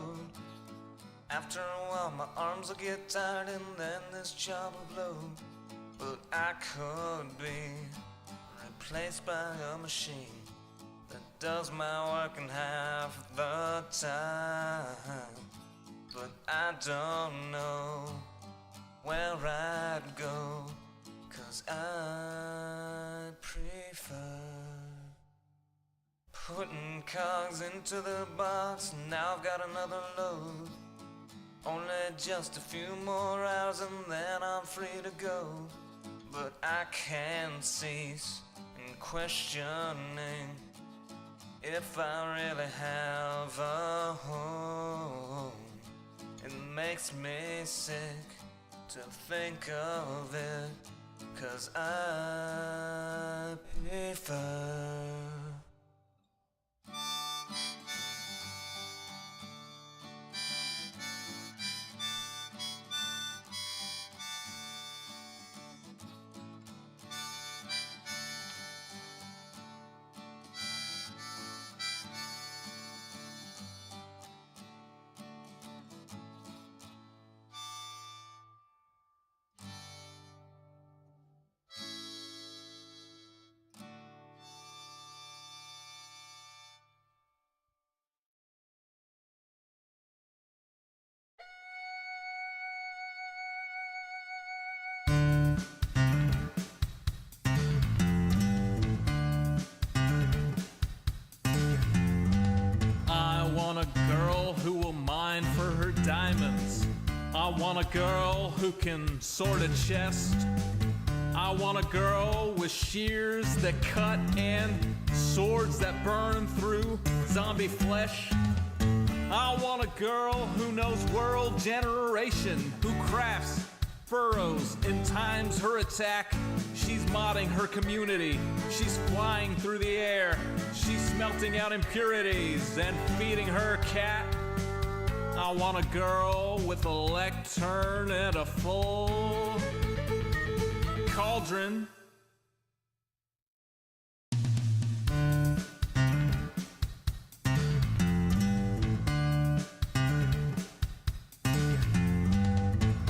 load. After a while my arms will get tired and then this job will blow. But I could be replaced by a machine that does my work in half the time. But I don't know where I'd go, 'cause I prefer putting cogs into the box. Now I've got another load. Only just a few more hours and then I'm free to go. But I can't cease in questioning if I really have a home. It makes me sick to think of it, 'cause I prefer a girl who will mine for her diamonds. I want a girl who can sort a chest. I want a girl with shears that cut and swords that burn through zombie flesh. I want a girl who knows world generation, who crafts furrows and times her attack. She's modding her community. She's flying through the air. She's smelting out impurities and feeding her cat. I want a girl with a lectern and a full cauldron.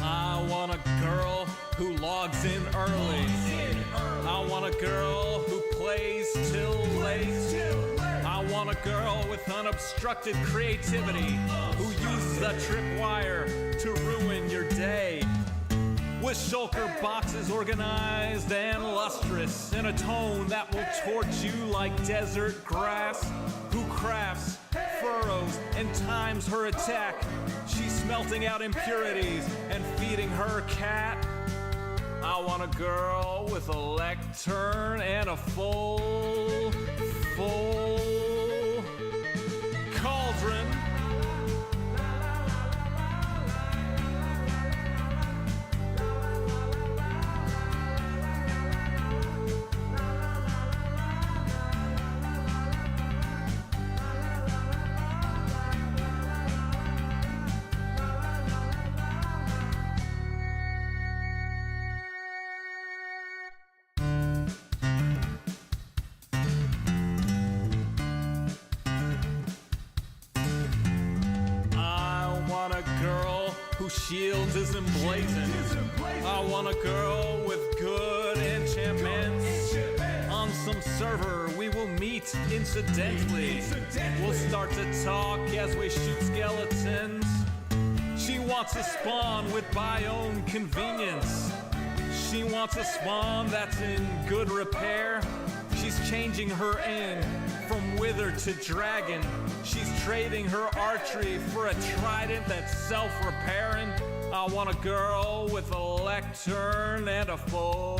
I want a girl who logs in early. I want a girl who plays till late. I want a girl with unobstructed creativity who uses a tripwire to ruin your day. With shulker boxes organized and lustrous in a tone that will torch you like desert grass. Who crafts furrows and times her attack. She's smelting out impurities and feeding her cat. I want a girl with a lectern and a full cauldron. Whose shield is emblazoned. I want a girl with good enchantments. On some server we will meet incidentally. We'll start to talk as we shoot skeletons. She wants a spawn with biome convenience. She wants a spawn that's in good repair. She's changing her aim from wither to dragon. She's trading her archery for a trident that's self-repairing. I want a girl with a lectern and a full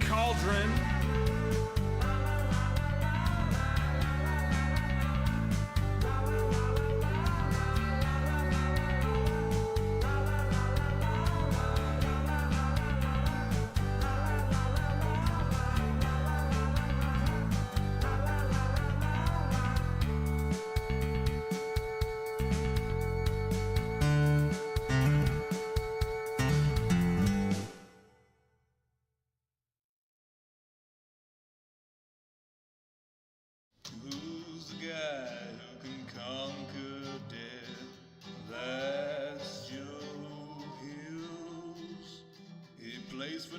cauldron.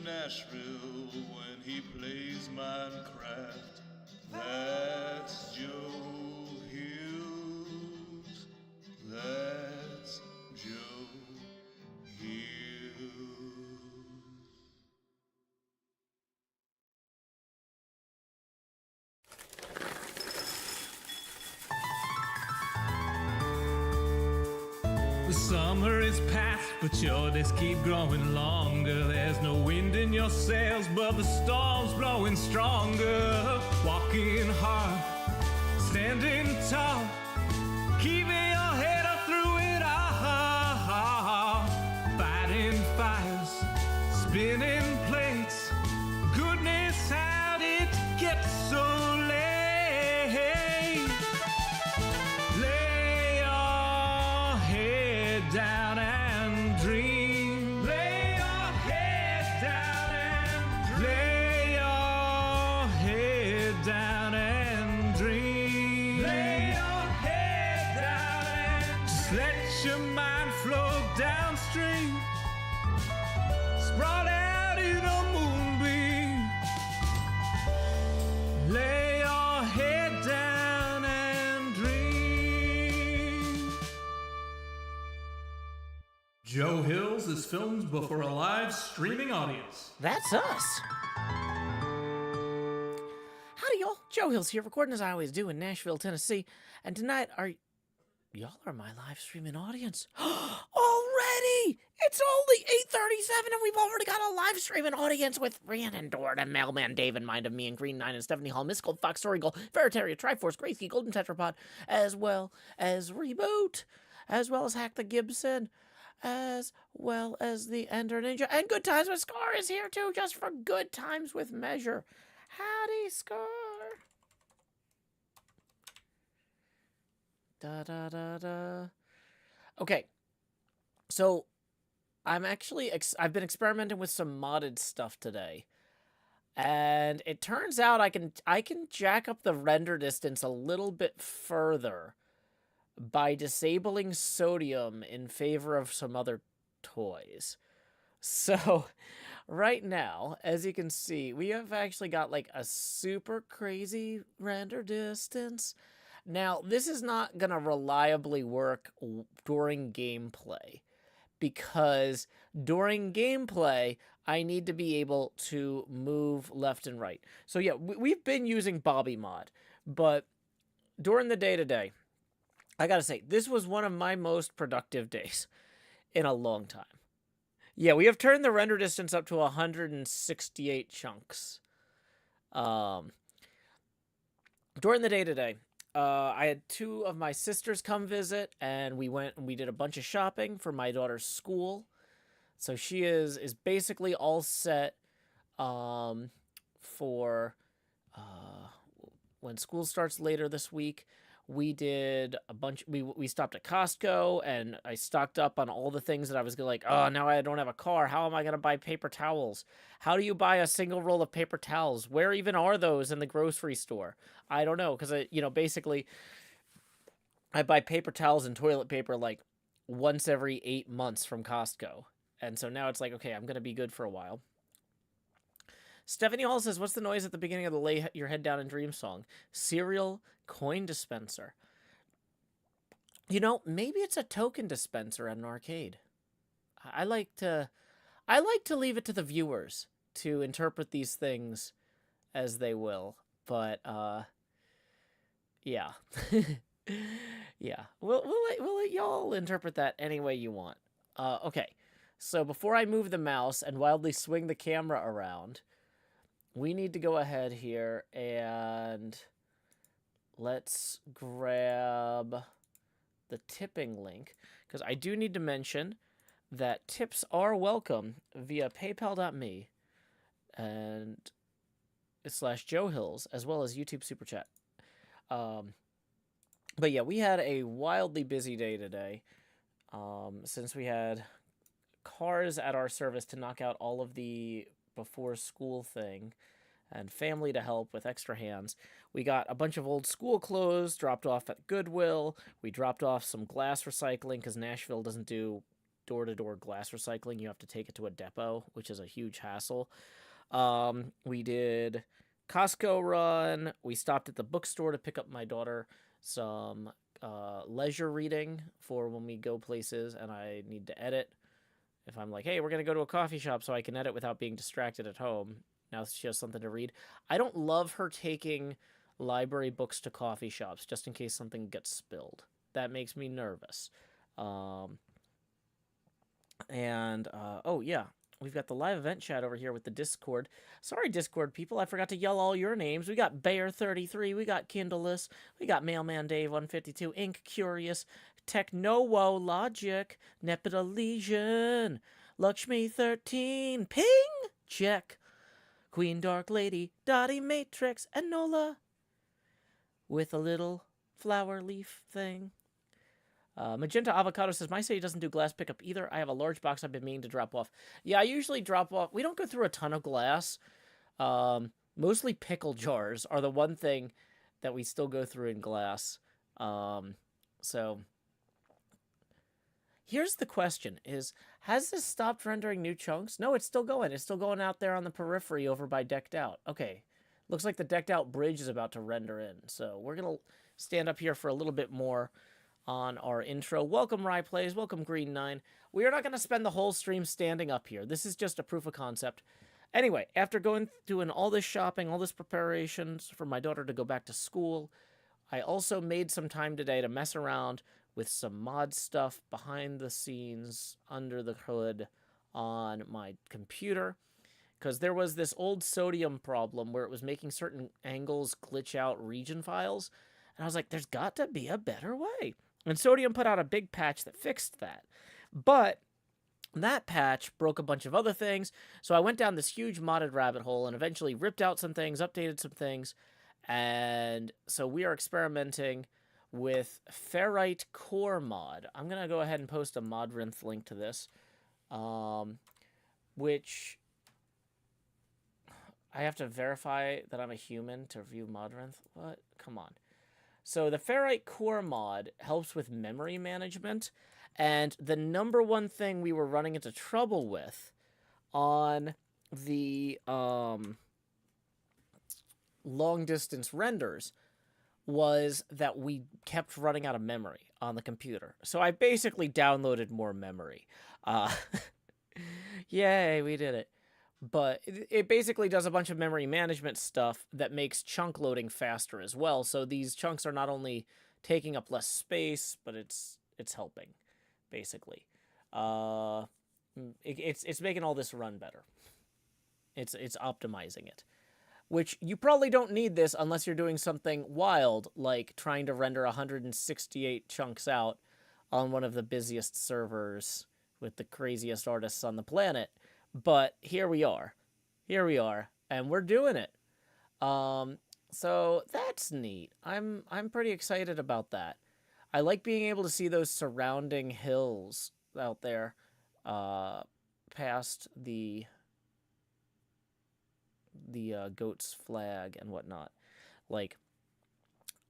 Nashville when he plays Minecraft. That's Joe Hughes. That's Joe Hughes. The summer is past, but your days keep growing longer. There's no wind in your sails, but the storm's blowing stronger. Walking hard, standing tall, keeping your head up through it all. Fighting fires, spinning plates. Goodness, how did it get so late? Lay your head down and dream. Lay your head down and dream. Lay your head down and dream. Lay your head down and just let your mind flow downstream. Spread out in a moonbeam. Lay your head down and dream. Joe Hills is filmed before a live streaming audience. That's us. Howdy, y'all. Joe Hills here, recording as I always do in Nashville, Tennessee. And tonight, y'all are my live streaming audience. Already! It's only 8:37 and we've already got a live streaming audience with Rhiannon, Dora, Mailman, David, Mind of Me, and Green 9, and Stephanie Hall, Miss Gold, Fox, Story Gold, Ferritaria, Triforce, Gracie, Golden Tetrapod, as well as Reboot, as well as Hack the Gibson, as well as the Ender Ninja, and Good Times with Scar is here too, just for Good Times with Measure. Howdy, Scar. Da da da da. Okay, so I'm actually I've been experimenting with some modded stuff today, and it turns out I can jack up the render distance a little bit further by disabling sodium in favor of some other toys. So right now, as you can see, we have actually got like a super crazy render distance. Now, this is not going to reliably work during gameplay, because during gameplay, I need to be able to move left and right. So yeah, we've been using Bobby Mod, but during the day-to-day, I gotta say, this was one of my most productive days in a long time. Yeah, we have turned the render distance up to 168 chunks. During the day-to-day, I had two of my sisters come visit, and we went and we did a bunch of shopping for my daughter's school. So she is basically all set for when school starts later this week. We did a bunch. We stopped at Costco, and I stocked up on all the things that I was like, oh, now I don't have a car. How am I going to buy paper towels? How do you buy a single roll of paper towels? Where even are those in the grocery store? I don't know, because basically, I buy paper towels and toilet paper like once every 8 months from Costco, and so now it's like, okay, I'm going to be good for a while. Stephanie Hall says, what's the noise at the beginning of the Lay Your Head Down and Dream song? Cereal coin dispenser. Maybe it's a token dispenser at an arcade. I like to leave it to the viewers to interpret these things as they will. But, yeah. Yeah. We'll let y'all interpret that any way you want. Okay. So before I move the mouse and wildly swing the camera around, we need to go ahead here and let's grab the tipping link, because I do need to mention that tips are welcome via paypal.me and /Joe Hills, as well as YouTube Super Chat. But yeah, we had a wildly busy day today, since we had cars at our service to knock out all of the before school thing, and family to help with extra hands. We got a bunch of old school clothes dropped off at Goodwill. We dropped off some glass recycling because Nashville doesn't do door-to-door glass recycling. You have to take it to a depot, which is a huge hassle. We did Costco run. We stopped at the bookstore to pick up my daughter some leisure reading for when we go places and I need to edit. If I'm like, hey, we're going to go to a coffee shop so I can edit without being distracted at home. Now she has something to read. I don't love her taking library books to coffee shops just in case something gets spilled. That makes me nervous. Oh, yeah. We've got the live event chat over here with the Discord. Sorry, Discord people, I forgot to yell all your names. We got Bear33, we got Kindleless, we got Mailman Dave 152, Ink Curious, Technowo Logic, Nepeta Legion, Lakshmi 13, Ping, check, Queen Dark Lady, Dottie Matrix, and Nola with a little flower leaf thing. Magenta Avocado says, my city doesn't do glass pickup either. I have a large box I've been meaning to drop off. Yeah, I usually drop off. We don't go through a ton of glass. Mostly pickle jars are the one thing that we still go through in glass. So here's the question is, has this stopped rendering new chunks? No, it's still going. It's still going out there on the periphery over by Decked Out. Okay. Looks like the Decked Out bridge is about to render in. So we're going to stand up here for a little bit more on our intro. Welcome, Rye Plays. Welcome, Green9. We are not going to spend the whole stream standing up here. This is just a proof of concept. Anyway, after doing all this shopping, all this preparations for my daughter to go back to school, I also made some time today to mess around with some mod stuff behind the scenes, under the hood on my computer. Because there was this old sodium problem where it was making certain angles glitch out region files. And I was like, there's got to be a better way. And Sodium put out a big patch that fixed that. But that patch broke a bunch of other things. So I went down this huge modded rabbit hole and eventually ripped out some things, updated some things. And so we are experimenting with Ferrite Core Mod. I'm going to go ahead and post a Modrinth link to this. Which I have to verify that I'm a human to view Modrinth. What? Come on. So the Ferrite Core Mod helps with memory management, and the number one thing we were running into trouble with on the long-distance renders was that we kept running out of memory on the computer. So I basically downloaded more memory. Yay, we did it. But it basically does a bunch of memory management stuff that makes chunk loading faster as well. So these chunks are not only taking up less space, but it's helping, basically. It's making all this run better. It's optimizing it. Which you probably don't need this unless you're doing something wild, like trying to render 168 chunks out on one of the busiest servers with the craziest artists on the planet. But here we are, and we're doing it. So that's neat. I'm pretty excited about that. I like being able to see those surrounding hills out there, past the goat's flag and whatnot. Like,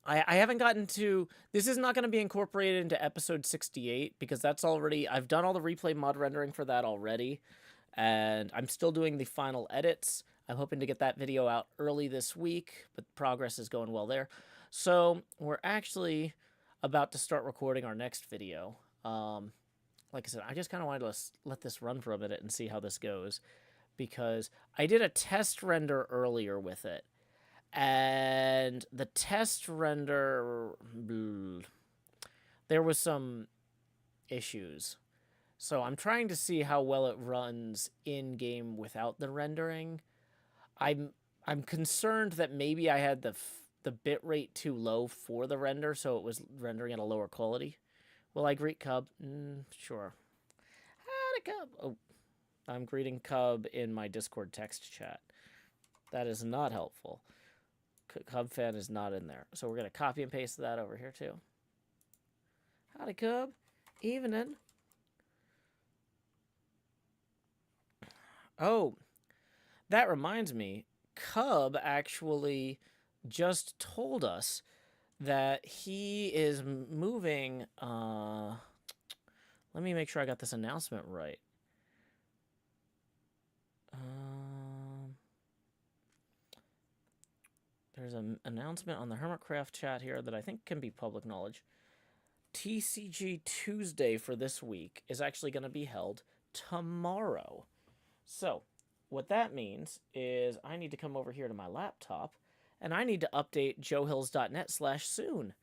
I haven't gotten to... This is not going to be incorporated into episode 68, because that's already... I've done all the replay mod rendering for that already. And I'm still doing the final edits. I'm hoping to get that video out early this week, but progress is going well there. So we're actually about to start recording our next video. Like I said, I just kind of wanted to let this run for a minute and see how this goes, because I did a test render earlier with it. And the test render, there was some issues. So I'm trying to see how well it runs in-game without the rendering. I'm concerned that maybe I had the bitrate too low for the render, so it was rendering at a lower quality. Will I greet Cub? Sure. Howdy, Cub. Oh, I'm greeting Cub in my Discord text chat. That is not helpful. Cub fan is not in there. So we're going to copy and paste that over here, too. Howdy, Cub. Evening. Oh, that reminds me, Cub actually just told us that he is moving, let Let me make sure I got this announcement right. There's an announcement on the HermitCraft chat here that I think can be public knowledge. TCG Tuesday for this week is actually going to be held tomorrow. So, what that means is I need to come over here to my laptop, and I need to update joehills.net/soon.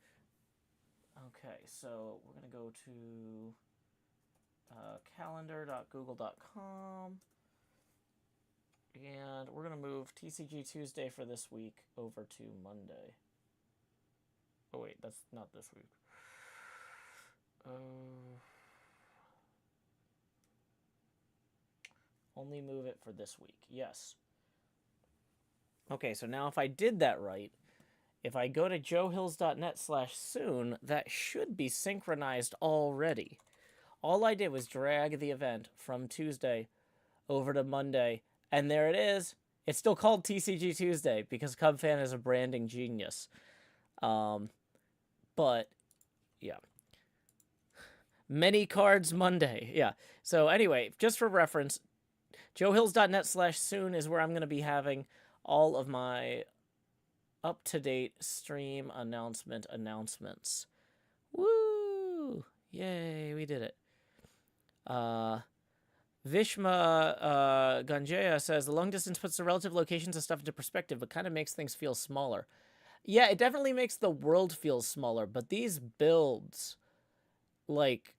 Okay, so we're going to go to calendar.google.com, and we're going to move TCG Tuesday for this week over to Monday. Oh, wait, that's not this week. Only move it for this week. Yes. Okay, so now if I did that right, if I go to joehills.net/soon, that should be synchronized already. All I did was drag the event from Tuesday over to Monday, and there it is. It's still called TCG Tuesday because CubFan is a branding genius. But, yeah. Many cards Monday. Yeah. So anyway, just for reference, joehills.net/soon is where I'm going to be having all of my up-to-date stream announcements. Woo! Yay, we did it. Vishma Ganjaya says, the long distance puts the relative locations of stuff into perspective, but kind of makes things feel smaller. Yeah, it definitely makes the world feel smaller, but these builds, like,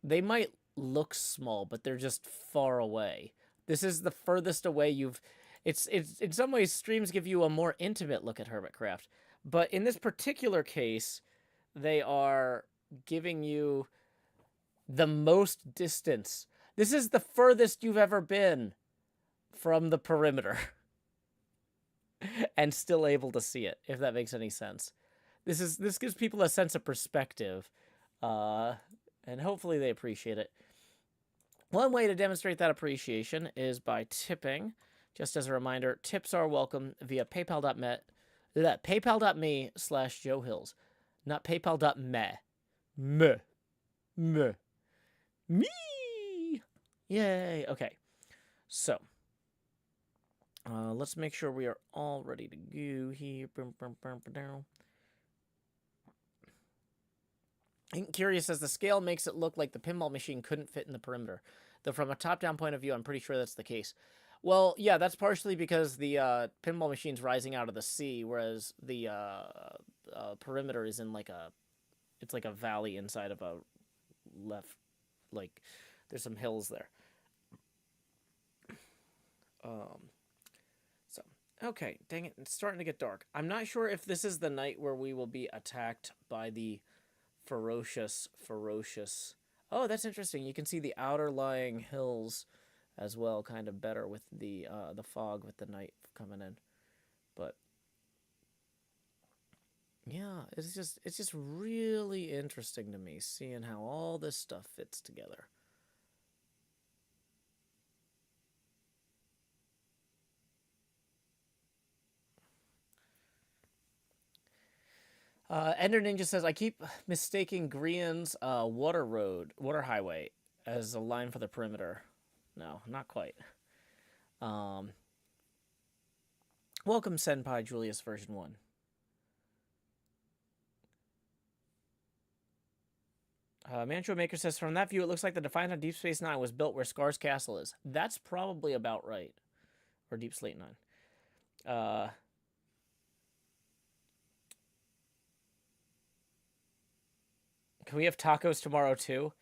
they might look small, but they're just far away. This is the furthest away you've... It's in some ways, streams give you a more intimate look at HermitCraft. But in this particular case, they are giving you the most distance. This is the furthest you've ever been from the perimeter. And still able to see it, if that makes any sense. This gives people a sense of perspective. And hopefully they appreciate it. One way to demonstrate that appreciation is by tipping. Just as a reminder, tips are welcome via paypal.me/joehills. Not paypal.me. Me. Yay. Okay. So, let's make sure we are all ready to go here. Curious says the scale makes it look like the pinball machine couldn't fit in the perimeter. Though from a top-down point of view, I'm pretty sure that's the case. Well, yeah, that's partially because the pinball machine's rising out of the sea, whereas the perimeter is in like it's like a valley inside of a like, there's some hills there. So, okay, dang it, it's starting to get dark. I'm not sure if this is the night where we will be attacked by the ferocious... Oh, that's interesting. You can see the outer lying hills as well, kind of better with the fog with the night coming in. But yeah, it's just really interesting to me seeing how all this stuff fits together. Ender Ninja says, I keep mistaking Grian's water highway as a line for the perimeter. No, not quite. Welcome, Senpai Julius version 1. Mancho Maker says, from that view, it looks like the Defiant on Deep Space Nine was built where Scar's castle is. That's probably about right. Or Deep Slate Nine. Can we have tacos tomorrow, too?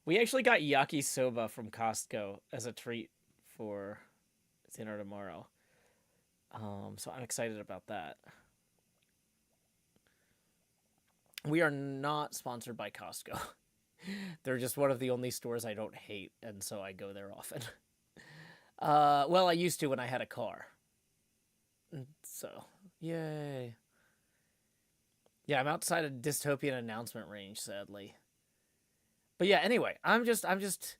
We actually got yakisoba from Costco as a treat for dinner tomorrow. So I'm excited about that. We are not sponsored by Costco. They're just one of the only stores I don't hate, and so I go there often. Well, I used to when I had a car. So, yay. Yeah, I'm outside a dystopian announcement range, sadly. But yeah, anyway, I'm just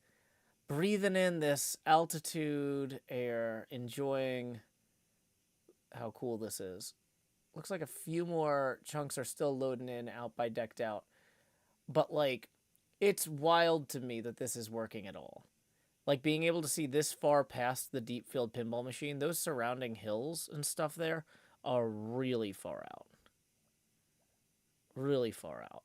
breathing in this altitude air, enjoying how cool this is. Looks like a few more chunks are still loading in out by Decked Out. But, like, It's wild to me that this is working at all. Like, being able to see this far past the deep field pinball machine, those surrounding hills and stuff there are really far out. Really far out.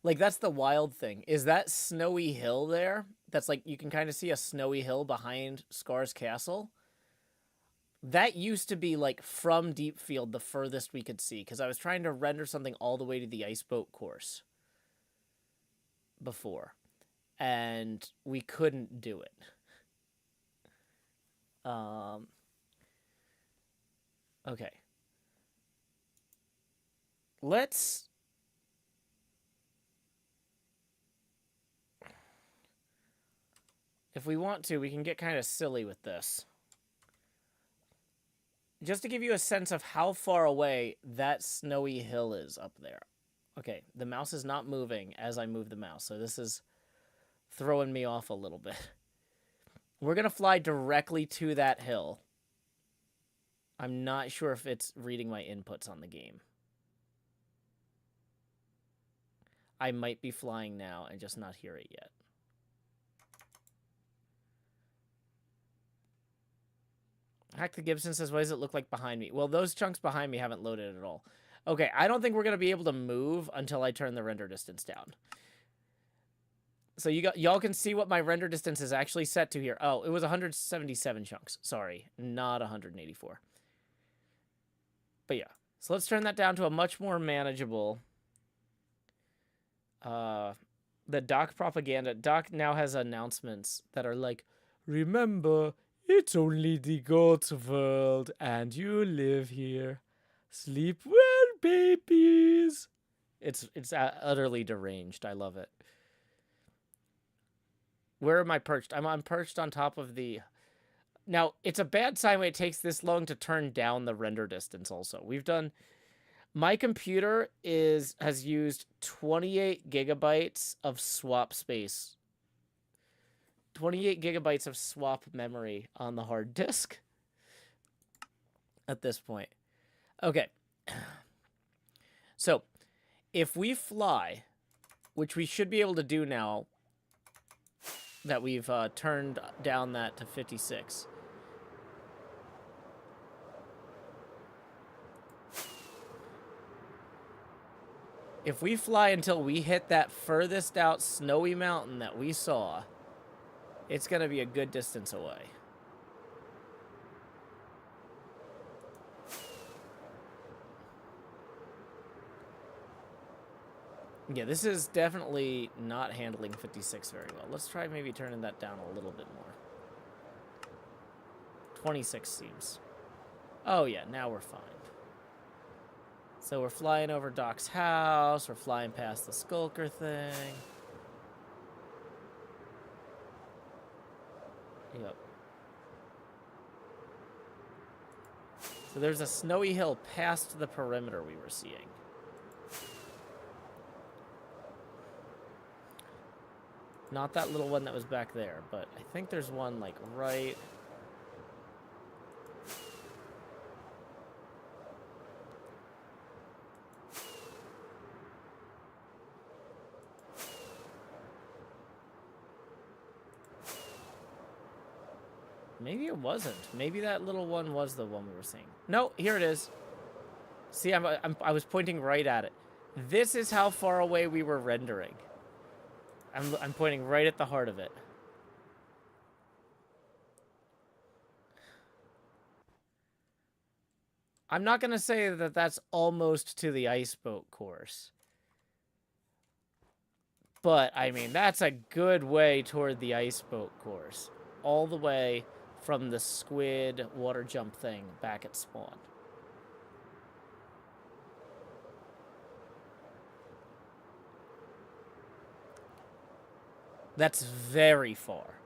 Like, that's the wild thing, is that snowy hill there, that's like, you can kind of see a snowy hill behind Scar's Castle. That used to be, like, from deep field, the furthest we could see, because I was trying to render something all the way to the ice boat course before, and we couldn't do it. Okay. Let's... If we want to, we can get kind of silly with this. Just to give you a sense of how far away that snowy hill is up there. Okay, the mouse is not moving as I move the mouse, so this is throwing me off a little bit. We're going to fly directly to that hill. I'm not sure if it's reading my inputs on the game. I might be flying now and just not hear it yet. Hack the Gibson says, what does it look like behind me? Well, those chunks behind me haven't loaded at all. Okay, I don't think we're going to be able to move until I turn the render distance down. So y'all can see what my render distance is actually set to here. Oh, it was 177 chunks. Sorry, not 184. But yeah, so let's turn that down to a much more manageable... the Doc propaganda. Doc now has announcements that are like, remember... It's only the God's world, and you live here. Sleep well, babies. It's utterly deranged. I love it. Where am I perched? I'm perched on top of the... Now, it's a bad sign when it takes this long to turn down the render distance also. We've done... My computer has used 28 gigabytes of swap space. 28 gigabytes of swap memory on the hard disk at this point. Okay. So, if we fly, which we should be able to do now that we've turned down that to 56. If we fly until we hit that furthest out snowy mountain that we saw, it's going to be a good distance away. Yeah, this is definitely not handling 56 very well. Let's try maybe turning that down a little bit more. 26 seems. Oh yeah, now we're fine. So we're flying over Doc's house. We're flying past the Skulker thing. Yep. So there's a snowy hill past the perimeter we were seeing. Not that little one that was back there, but I think there's one, like, right... Maybe it wasn't. Maybe that little one was the one we were seeing. No, here it is. See, I was pointing right at it. This is how far away we were rendering. I'm pointing right at the heart of it. I'm not going to say that that's almost to the ice boat course. But, I mean, that's a good way toward the ice boat course. All the way from the squid water jump thing back at spawn. That's very far.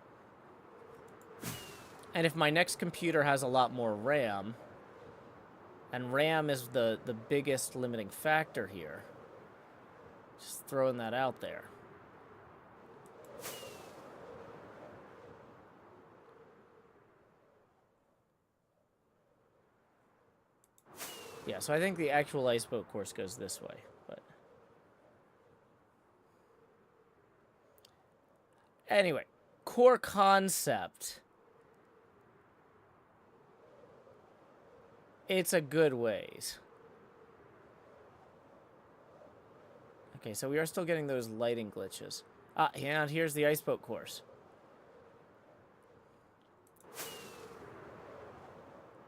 And if my next computer has a lot more RAM, and RAM is the biggest limiting factor here, just throwing that out there. Yeah, so I think the actual ice boat course goes this way, but... Anyway, core concept. It's a good ways. Okay, so we are still getting those lighting glitches. Ah, and here's the ice boat course.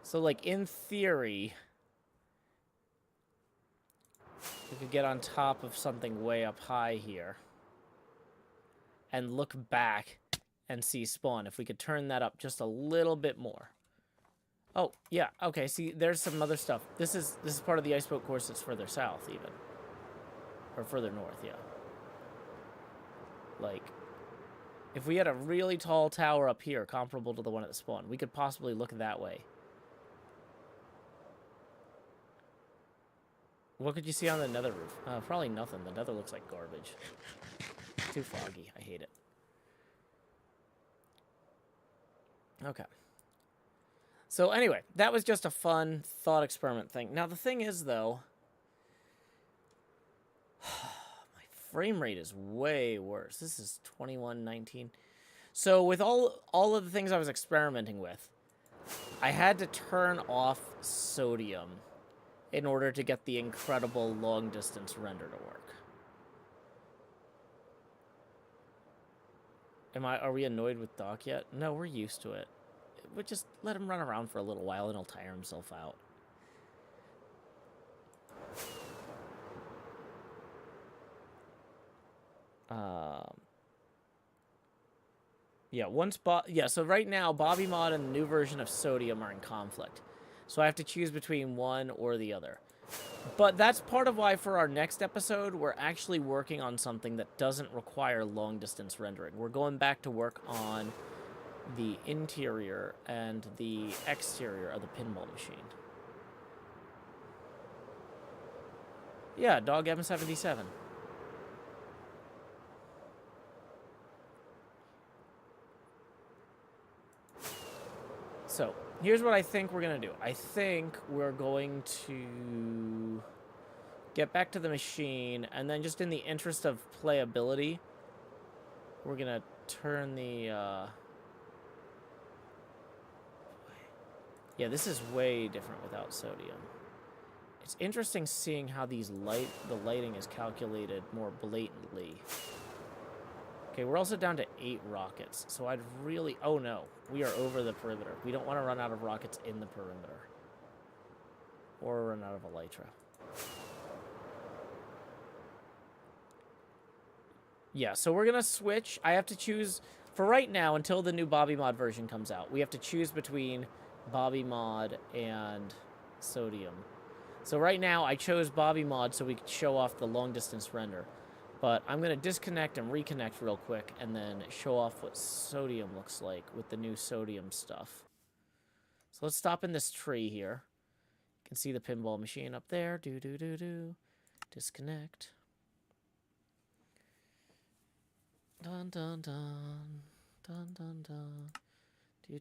So, like, in theory, we could get on top of something way up high here and look back and see spawn. If we could turn that up just a little bit more. Oh, yeah, okay, see, there's some other stuff. This is part of the ice boat course that's further south, even. Or further north, yeah. Like, if we had a really tall tower up here, comparable to the one at the spawn, we could possibly look that way. What could you see on the nether roof? Probably nothing. The nether looks like garbage. It's too foggy. I hate it. Okay. So anyway, that was just a fun thought experiment thing. Now the thing is, though, my frame rate is way worse. This is 2119. So with all of the things I was experimenting with, I had to turn off sodium in order to get the incredible long-distance render to work. Are we annoyed with Doc yet? No, we're used to it. But just let him run around for a little while and he'll tire himself out. Yeah, so right now, Bobby Mod and the new version of Sodium are in conflict. So I have to choose between one or the other. But that's part of why for our next episode, we're actually working on something that doesn't require long-distance rendering. We're going back to work on the interior and the exterior of the pinball machine. Yeah, Dog M77. So, here's what I think we're going to do. I think we're going to get back to the machine, and then just in the interest of playability, we're going to turn the... Yeah, this is way different without sodium. It's interesting seeing how the lighting is calculated more blatantly. Okay, we're also down to 8 rockets, so I'd really... Oh no, we are over the perimeter. We don't want to run out of rockets in the perimeter. Or run out of elytra. Yeah, so we're going to switch. I have to choose... For right now, until the new Bobby Mod version comes out, we have to choose between Bobby Mod and sodium. So right now, I chose Bobby Mod so we could show off the long-distance render. But I'm going to disconnect and reconnect real quick and then show off what sodium looks like with the new sodium stuff. So let's stop in this tree here. You can see the pinball machine up there. Do. Disconnect. Dun, dun, dun. Dun, dun, dun. Do.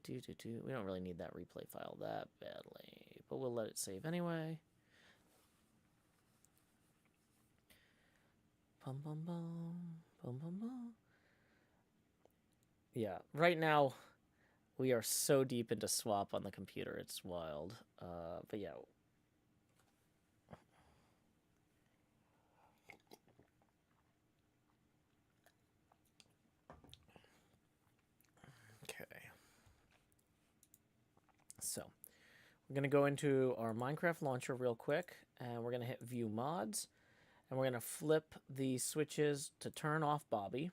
We don't really need that replay file that badly, but we'll let it save anyway. Bum, bum, bum. Bum, bum, bum. Yeah, right now, we are so deep into swap on the computer, it's wild. But yeah. Okay. So, we're going to go into our Minecraft launcher real quick, and we're going to hit View Mods. And we're going to flip the switches to turn off Bobby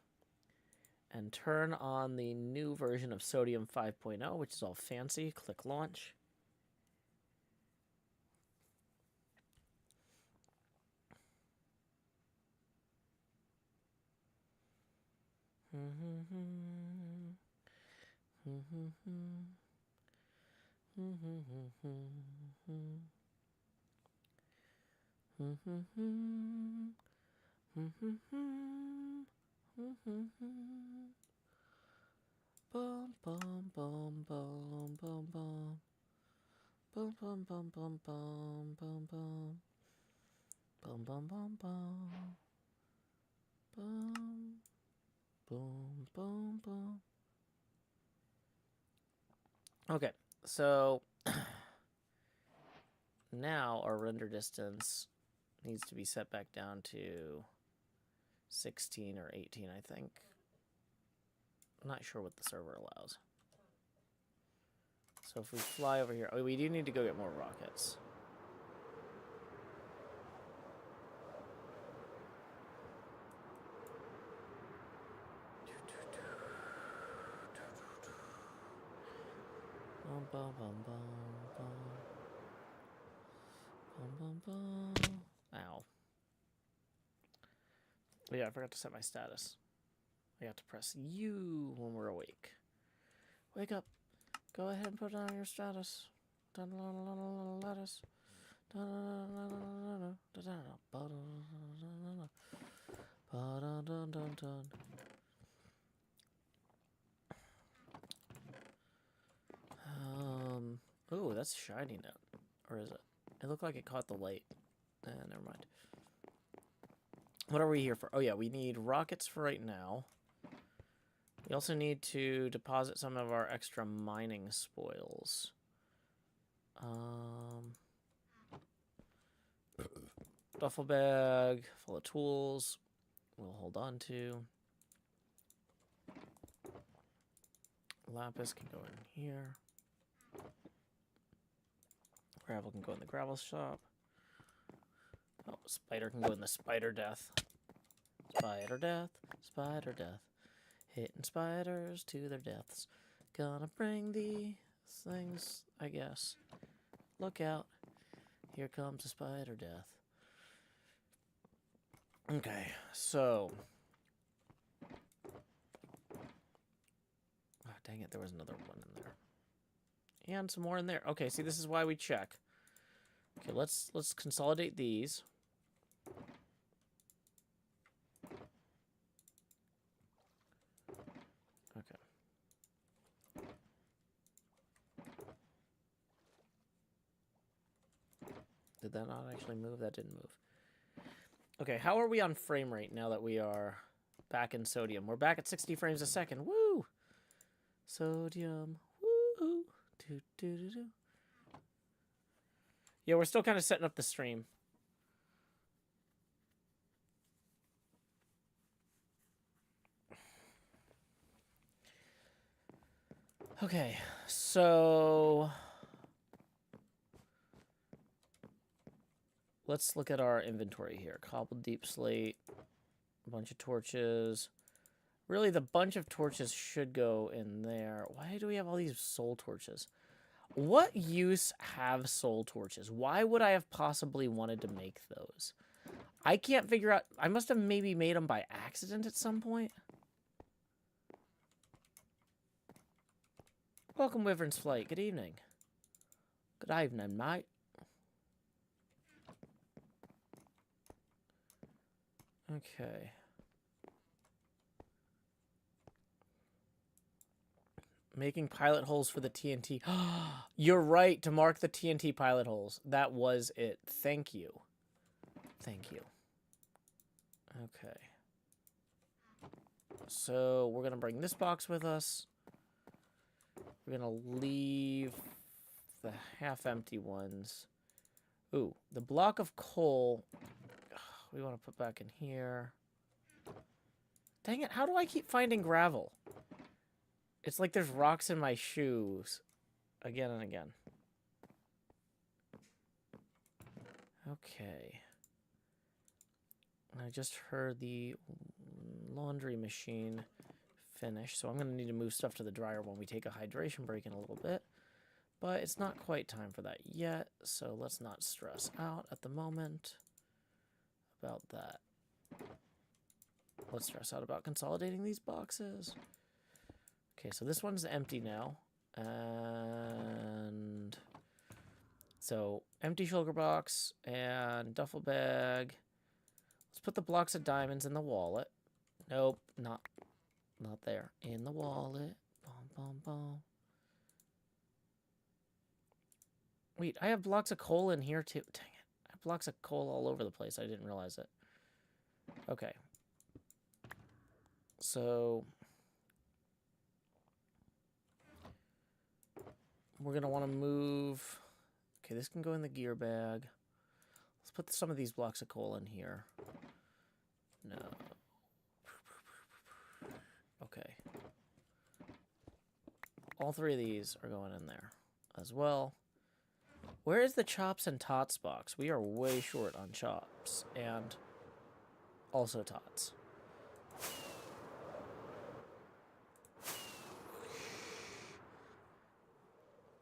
and turn on the new version of Sodium 5.0, which is all fancy. Click Launch. Bum bum bum bum bum bum. Bum bum bum bum bum bum bum. Bum bum bum bum. Bum Boom, boom, boom. Okay, so now our render distance needs to be set back down to 16 or 18, I think. I'm not sure what the server allows. So if we fly over here... Oh, we do need to go get more rockets. Bum, bum, bum, bum, bum. Bum, bum, bum. Ow. Oh, yeah, I forgot to set my status. I got to press U when we're awake. Wake up. Go ahead and put on your status. Lattice. Oh, that's shiny now. Or is it? It looked like it caught the light. Never mind. What are we here for? Oh, yeah, we need rockets for right now. We also need to deposit some of our extra mining spoils. Duffel bag full of tools. We'll hold on to. Lapis can go in here. Gravel can go in the gravel shop. Oh, spider can go in the spider death. Spider death, spider death. Hitting spiders to their deaths. Gonna bring these things, I guess. Look out. Here comes a spider death. Okay, so... Oh, dang it, there was another one in there. And some more in there. Okay, see, this is why we check. Okay, let's consolidate these. Okay. Did that not actually move? That didn't move. Okay, how are we on frame rate now that we are back in sodium? We're back at 60 frames a second. Woo! Sodium. Woo! Do, do, do, do. Yeah, we're still kind of setting up the stream. Okay, so... Let's look at our inventory here. Cobbled deep slate, a bunch of torches. Really, the bunch of torches should go in there. Why do we have all these soul torches? What use have soul torches? Why would I have possibly wanted to make those? I can't figure out... I must have maybe made them by accident at some point. Welcome, Wyvern's Flight. Good evening. Good evening, mate. Okay. Making pilot holes for the TNT. You're right, to mark the TNT pilot holes. That was it. Thank you. Thank you. Okay. So, we're going to bring this box with us. We're going to leave the half-empty ones. Ooh, the block of coal... We want to put back in here. Dang it, how do I keep finding gravel? It's like there's rocks in my shoes. Again and again. Okay. I just heard the laundry machine finish, so I'm going to need to move stuff to the dryer when we take a hydration break in a little bit. But it's not quite time for that yet, so let's not stress out at the moment about that. Let's stress out about consolidating these boxes. Okay, so this one's empty now. And so empty shulker box and duffel bag. Let's put the blocks of diamonds in the wallet. Nope, not there. In the wallet. Bum, bum, bum. Wait, I have blocks of coal in here too. Dang it. I have blocks of coal all over the place. I didn't realize it. Okay. So we're going to want to move. Okay, this can go in the gear bag. Let's put some of these blocks of coal in here. No. Okay. All three of these are going in there as well. Where is the chops and tots box? We are way short on chops and also tots.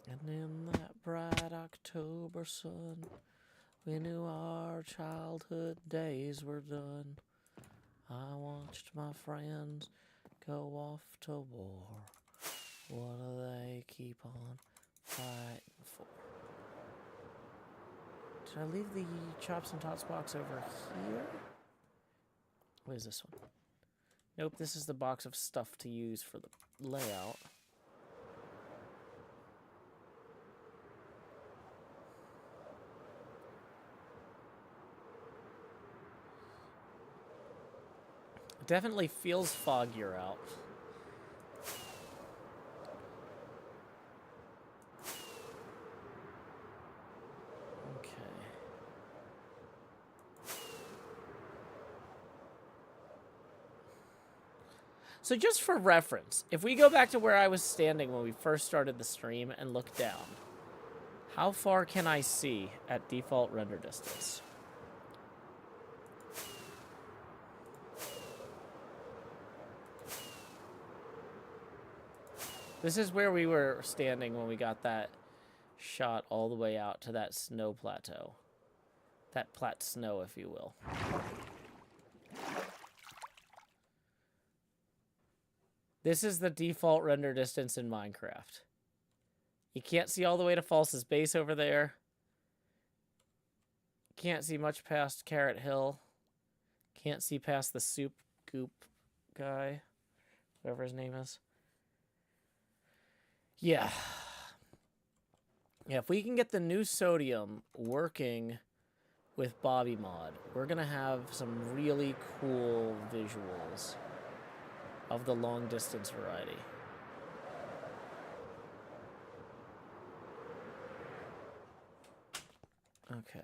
And in that bright October sun, we knew our childhood days were done. I watched my friends go off to war. What do they keep on fighting for? Did I leave the chops and tots box over here? What is this one? Nope, this is the box of stuff to use for the layout. It definitely feels foggier out. So just for reference, if we go back to where I was standing when we first started the stream and look down, how far can I see at default render distance? This is where we were standing when we got that shot all the way out to that snow plateau. That plat snow, if you will. This is the default render distance in Minecraft. You can't see all the way to False's base over there. Can't see much past Carrot Hill. Can't see past the soup goop guy. Whatever his name is. Yeah. Yeah, if we can get the new sodium working with Bobby Mod, we're going to have some really cool visuals of the long distance variety. Okay.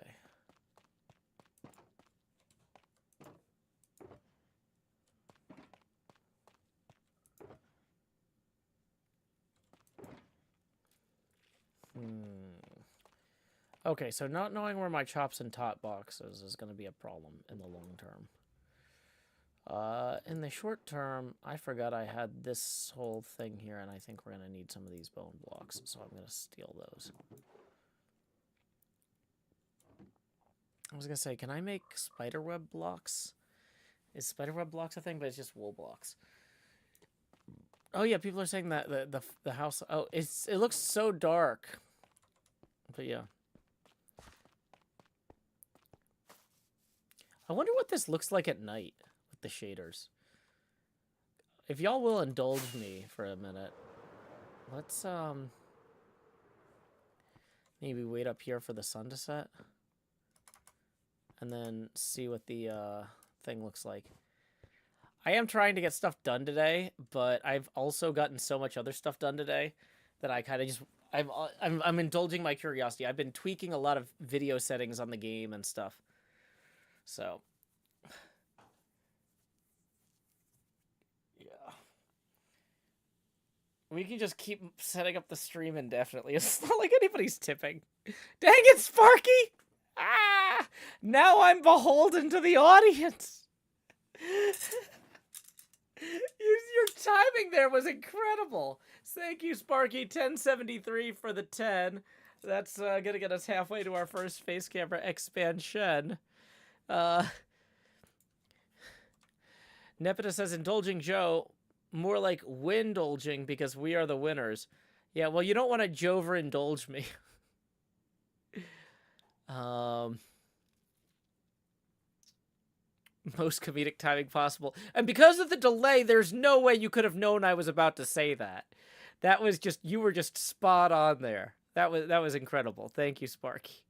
Okay, so not knowing where my chops and tot box is going to be a problem in the long term. In the short term, I forgot I had this whole thing here, and I think we're going to need some of these bone blocks, so I'm going to steal those. I was going to say, can I make spiderweb blocks? Is spiderweb blocks a thing? But it's just wool blocks. Oh yeah, people are saying that the house... Oh, it looks so dark. But yeah. I wonder what this looks like at night with the shaders. If y'all will indulge me for a minute, let's maybe wait up here for the sun to set and then see what the thing looks like. I am trying to get stuff done today, but I've also gotten so much other stuff done today that I kind of just I'm indulging my curiosity. I've been tweaking a lot of video settings on the game and stuff. So, yeah. We can just keep setting up the stream indefinitely. It's not like anybody's tipping. Dang it, Sparky! Ah! Now I'm beholden to the audience. Your timing there was incredible. Thank you, Sparky. 1073 for the 10. That's gonna get us halfway to our first face camera expansion. Nepeta says, indulging Joe, more like windulging because we are the winners. Yeah, well, you don't want to Jover indulge me. Most comedic timing possible. And because of the delay, there's no way you could have known I was about to say that. That was just, you were just spot on there. That was incredible. Thank you, Sparky.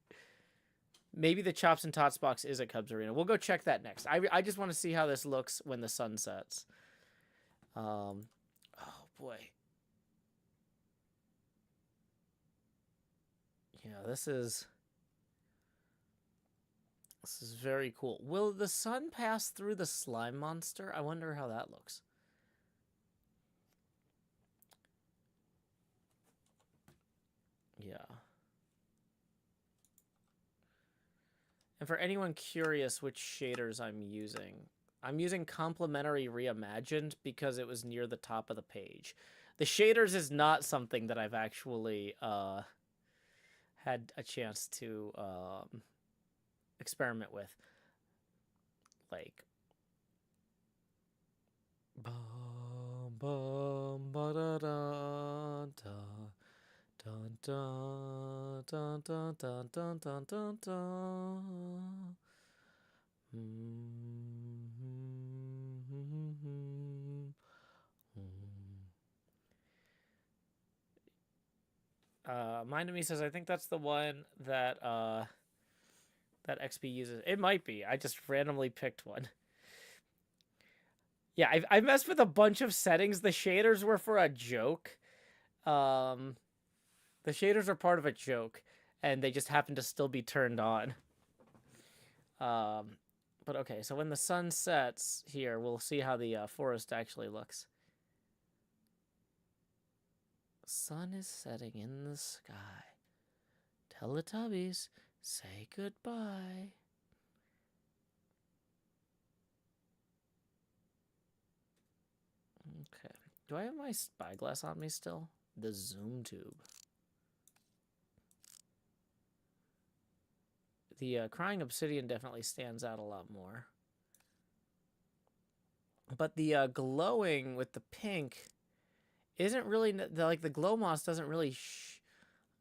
Maybe the Chops and Tots box is at Cubs Arena. We'll go check that next. I just want to see how this looks when the sun sets. Oh boy. Yeah, this is very cool. Will the sun pass through the slime monster? I wonder how that looks. Yeah. And for anyone curious which shaders I'm using Complementary Reimagined because it was near the top of the page. The shaders is not something that I've actually had a chance to experiment with. Like bum bum ba da da da dun dun dun dun dun dun dun dun dun. Mind of Me says I think that's the one that that XP uses. It might be. I just randomly picked one. Yeah, I messed with a bunch of settings. The shaders were for a joke. The shaders are part of a joke, and they just happen to still be turned on. But okay, so when the sun sets here, we'll see how the forest actually looks. Sun is setting in the sky. Teletubbies, say goodbye. Okay. Do I have my spyglass on me still? The zoom tube. The crying obsidian definitely stands out a lot more. But the glowing with the pink isn't really... Like, the glow moss doesn't really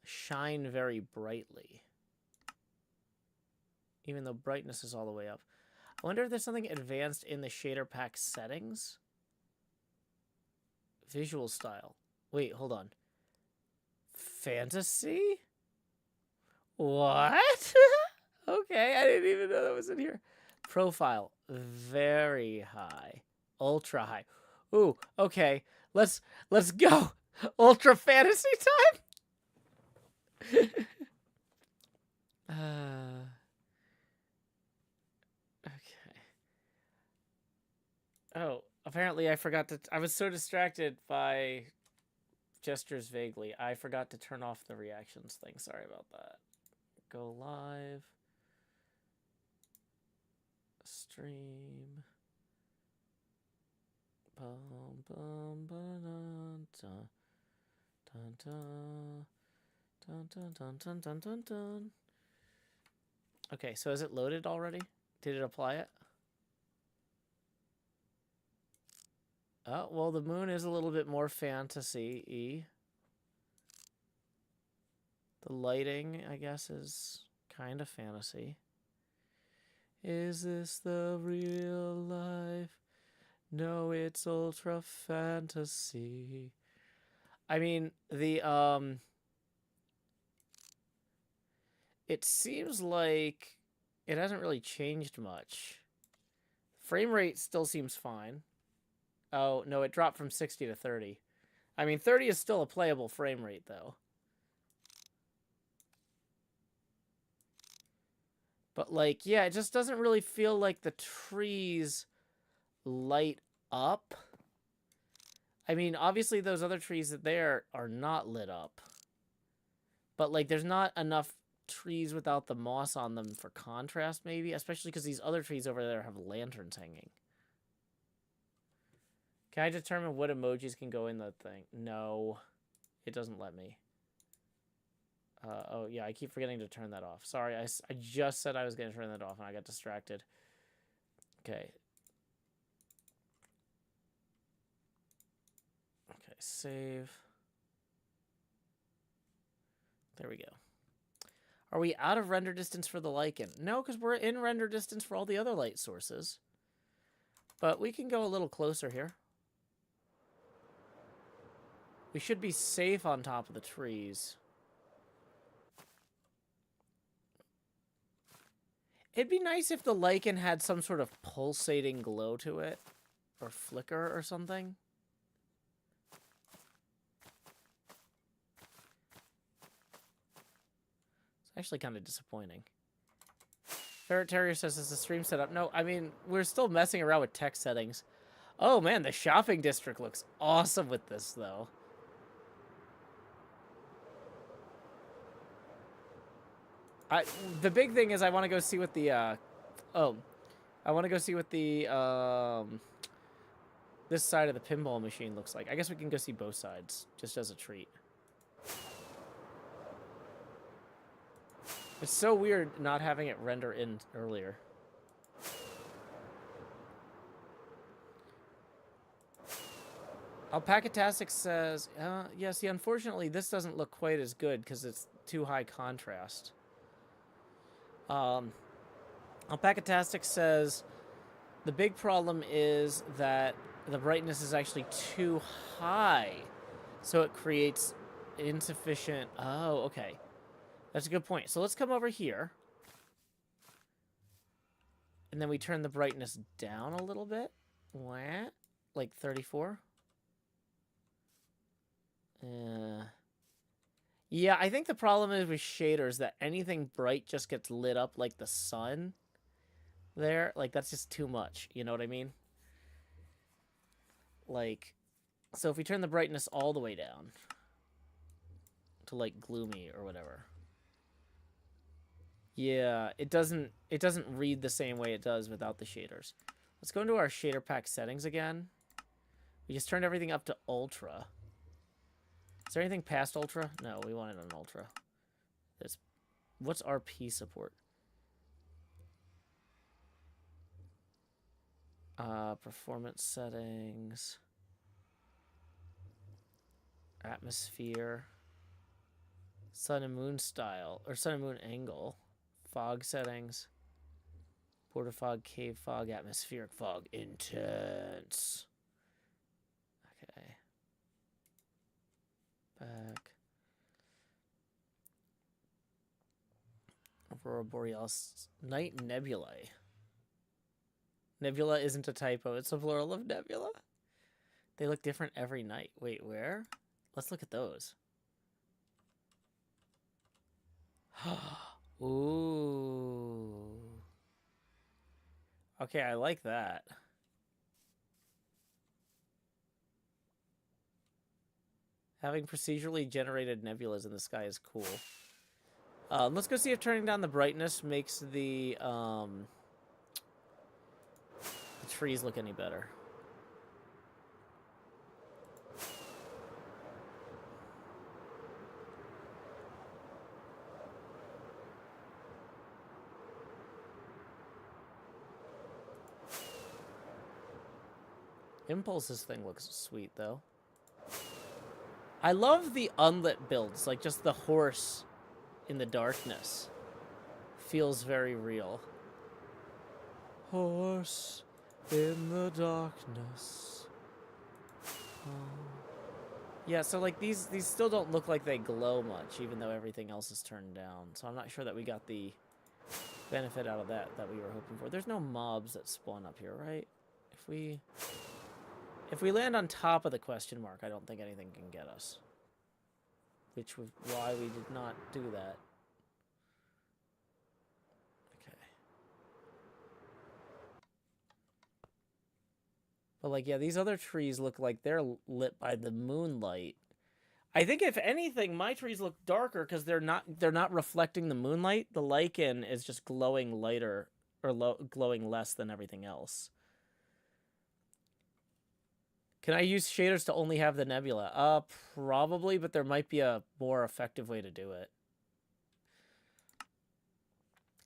shine very brightly. Even though brightness is all the way up. I wonder if there's something advanced in the shader pack settings. Visual style. Wait, hold on. Fantasy? What? Okay, I didn't even know that was in here. Profile. Very high. Ultra high. Ooh, okay. Let's go. Ultra fantasy time? Okay. Oh, apparently I forgot to... I was so distracted by gestures vaguely. I forgot to turn off the reactions thing. Sorry about that. Go live. Stream. Bum, bum, ba-dun, dun, dun, dun, dun, dun, dun, dun, dun, dun, dun. Okay, so is it loaded already? Did it apply it? Oh, well, the moon is a little bit more fantasy-y. The lighting, I guess, is kind of fantasy. Is this the real life? No, it's ultra fantasy. I mean, the, it seems like it hasn't really changed much. Frame rate still seems fine. Oh, no, it dropped from 60 to 30. I mean, 30 is still a playable frame rate, though. But, like, yeah, it just doesn't really feel like the trees light up. I mean, obviously those other trees there are not lit up. But, like, there's not enough trees without the moss on them for contrast, maybe? Especially because these other trees over there have lanterns hanging. Can I determine what emojis can go in the thing? No, it doesn't let me. Oh, yeah, I keep forgetting to turn that off. Sorry, I just said I was going to turn that off, and I got distracted. Okay. Okay, save. There we go. Are we out of render distance for the lichen? No, because we're in render distance for all the other light sources. But we can go a little closer here. We should be safe on top of the trees. It'd be nice if the lichen had some sort of pulsating glow to it. Or flicker or something. It's actually kind of disappointing. Ferret Terrier says it's a stream setup. No, I mean, we're still messing around with text settings. Oh man, the shopping district looks awesome with this, though. The big thing is I want to go see what the, I want to go see what the, this side of the pinball machine looks like. I guess we can go see both sides, just as a treat. It's so weird not having it render in earlier. Alpacatastic says, yeah, see, unfortunately, this doesn't look quite as good because it's too high contrast. Alpacatastic says, the big problem is that the brightness is actually too high, so it creates insufficient... Oh, okay. That's a good point. So let's come over here. And then we turn the brightness down a little bit. What? Like 34? Yeah, I think the problem is with shaders that anything bright just gets lit up like the sun. There. Like, that's just too much. You know what I mean? Like, so if we turn the brightness all the way down to, like, gloomy or whatever... Yeah, it doesn't read the same way it does without the shaders. Let's go into our shader pack settings again. We just turned everything up to ultra. Is there anything past ultra? No, we want it on ultra. What's RP support? Performance settings. Atmosphere. Sun and moon style, or sun and moon angle. Fog settings. Border fog, cave fog, atmospheric fog. Intense. Okay. Back. Aurora Borealis. Night nebulae. Nebula isn't a typo. It's a plural of nebula. They look different every night. Wait, where? Let's look at those. Ooh. Okay, I like that. Having procedurally generated nebulas in the sky is cool. Let's go see if turning down the brightness makes the trees look any better. Impulse's thing looks sweet, though. I love the unlit builds, like just the horse in the darkness. Feels very real. Horse in the darkness. Yeah, so like these still don't look like they glow much, even though everything else is turned down. So I'm not sure that we got the benefit out of that we were hoping for. There's no mobs that spawn up here, right? If we land on top of the question mark, I don't think anything can get us. Which was why we did not do that. Okay. But like, yeah, these other trees look like they're lit by the moonlight. I think if anything, my trees look darker because they're not reflecting the moonlight. The lichen is just glowing lighter or glowing less than everything else. Can I use shaders to only have the nebula? Probably, but there might be a more effective way to do it.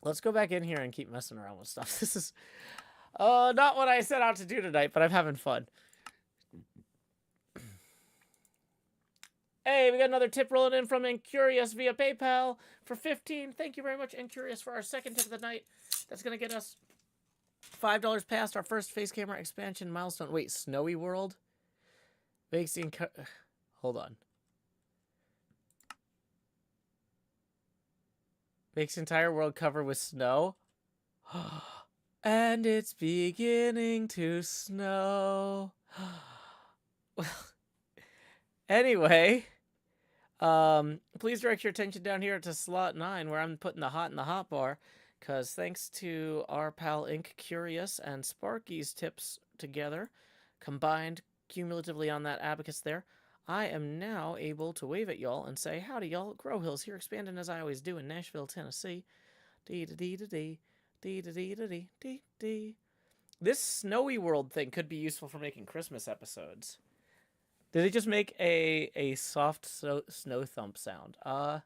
Let's go back in here and keep messing around with stuff. This is not what I set out to do tonight, but I'm having fun. Hey, we got another tip rolling in from Incurious via PayPal for 15. Thank you very much, Incurious, for our second tip of the night. That's going to get us $5 past our first face camera expansion milestone. Wait, Snowy World? Makes the hold on. Makes the entire world covered with snow. And it's beginning to snow. Well, anyway, Please direct your attention down here to slot 9, where I'm putting the hot in the hot bar, because thanks to our pal Ink Curious and Sparky's tips together, combined cumulatively on that abacus there, I am now able to wave at y'all and say, howdy y'all, Grow Hills here, expanding as I always do in Nashville, Tennessee. Dee-da-dee-da-dee, dee-da-dee-da-dee, dee-dee. This snowy world thing could be useful for making Christmas episodes. Did it just make a soft snow thump sound? I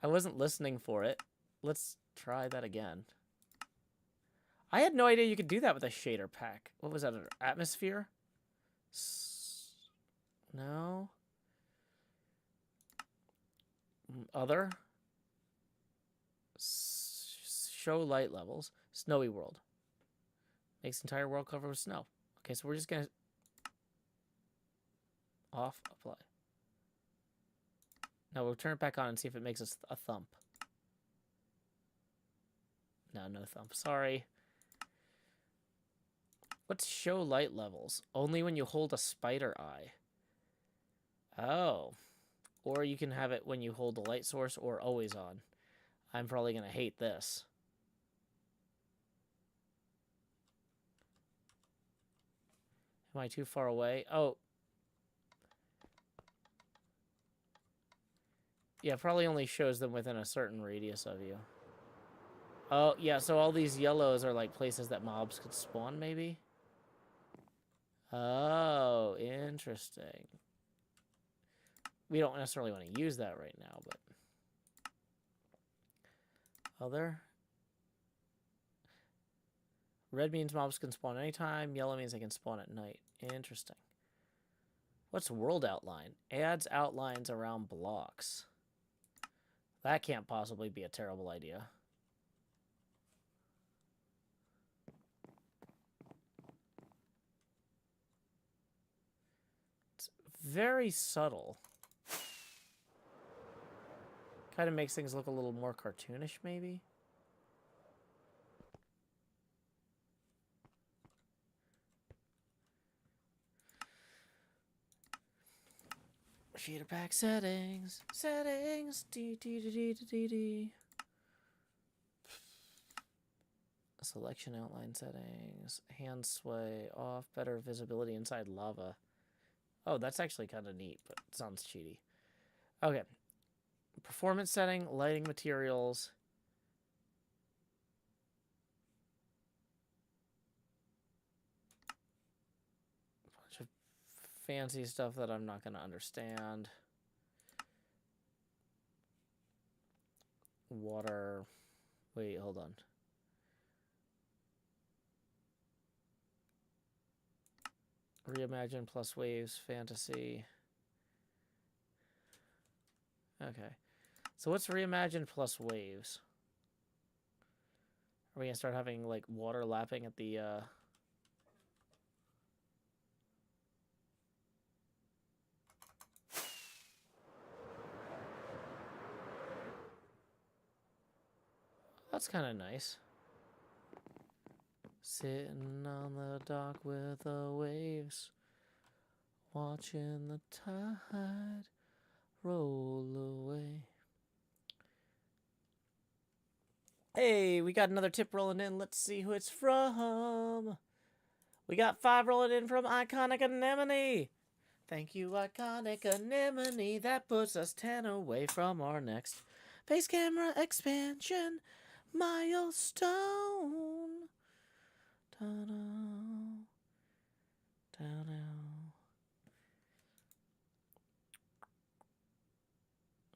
wasn't listening for it. Let's try that again. I had no idea you could do that with a shader pack. What was that, an atmosphere? No. Other. Show light levels. Snowy world. Makes entire world covered with snow. Okay, so we're just gonna off, apply. Now we'll turn it back on and see if it makes us a thump. No, no thump. Sorry. What's show light levels? Only when you hold a spider eye. Oh. Or you can have it when you hold the light source or always on. I'm probably going to hate this. Am I too far away? Oh. Yeah, probably only shows them within a certain radius of you. Oh, yeah, so all these yellows are like places that mobs could spawn, maybe? Oh, interesting. We don't necessarily want to use that right now, but... Other? Red means mobs can spawn anytime. Yellow means they can spawn at night. Interesting. What's world outline? Adds outlines around blocks. That can't possibly be a terrible idea. It's very subtle. Kind of makes things look a little more cartoonish, maybe. Shader pack settings. Settings. D. Selection outline settings. Hand sway off. Better visibility inside lava. Oh, that's actually kind of neat, but it sounds cheaty. Okay. Performance setting. Lighting materials. Bunch of fancy stuff that I'm not going to understand. Water. Wait, hold on. Reimagine plus waves, fantasy. Okay. So what's reimagine plus waves? Are we going to start having, like, water lapping at the, That's kind of nice. Sitting on the dock with the waves, watching the tide roll away. Hey, we got another tip rolling in. Let's see who it's from. We got 5 rolling in from Iconic Anemone. Thank you, Iconic Anemone. That puts us 10 away from our next face camera expansion milestone. Ta-da. Ta-da.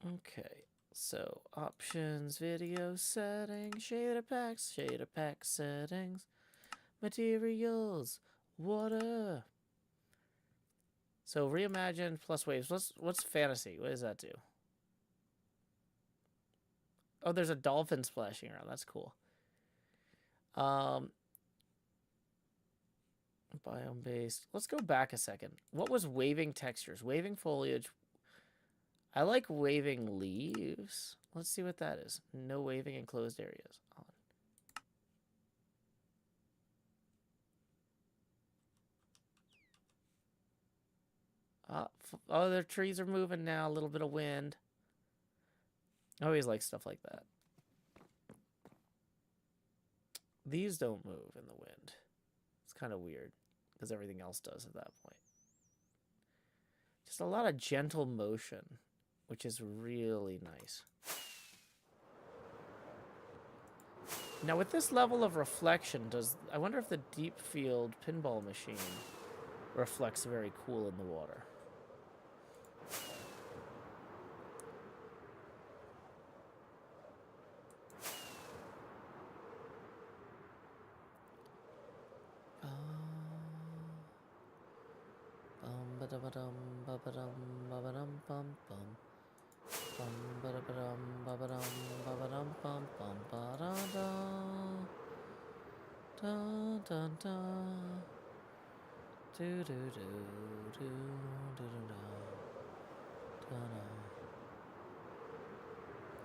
Okay, so options, video settings, shader pack settings, materials, water. So reimagine plus waves. What's fantasy? What does that do? Oh, there's a dolphin splashing around. That's cool. Biome based. Let's go back a second. What was waving textures? Waving foliage. I like waving leaves. Let's see what that is. No waving in closed areas. On. Oh, their trees are moving now. A little bit of wind. I always like stuff like that. These don't move in the wind. It's kind of weird because everything else does at that point. Just a lot of gentle motion, which is really nice. Now with this level of reflection, I wonder if the deep field pinball machine reflects very cool in the water.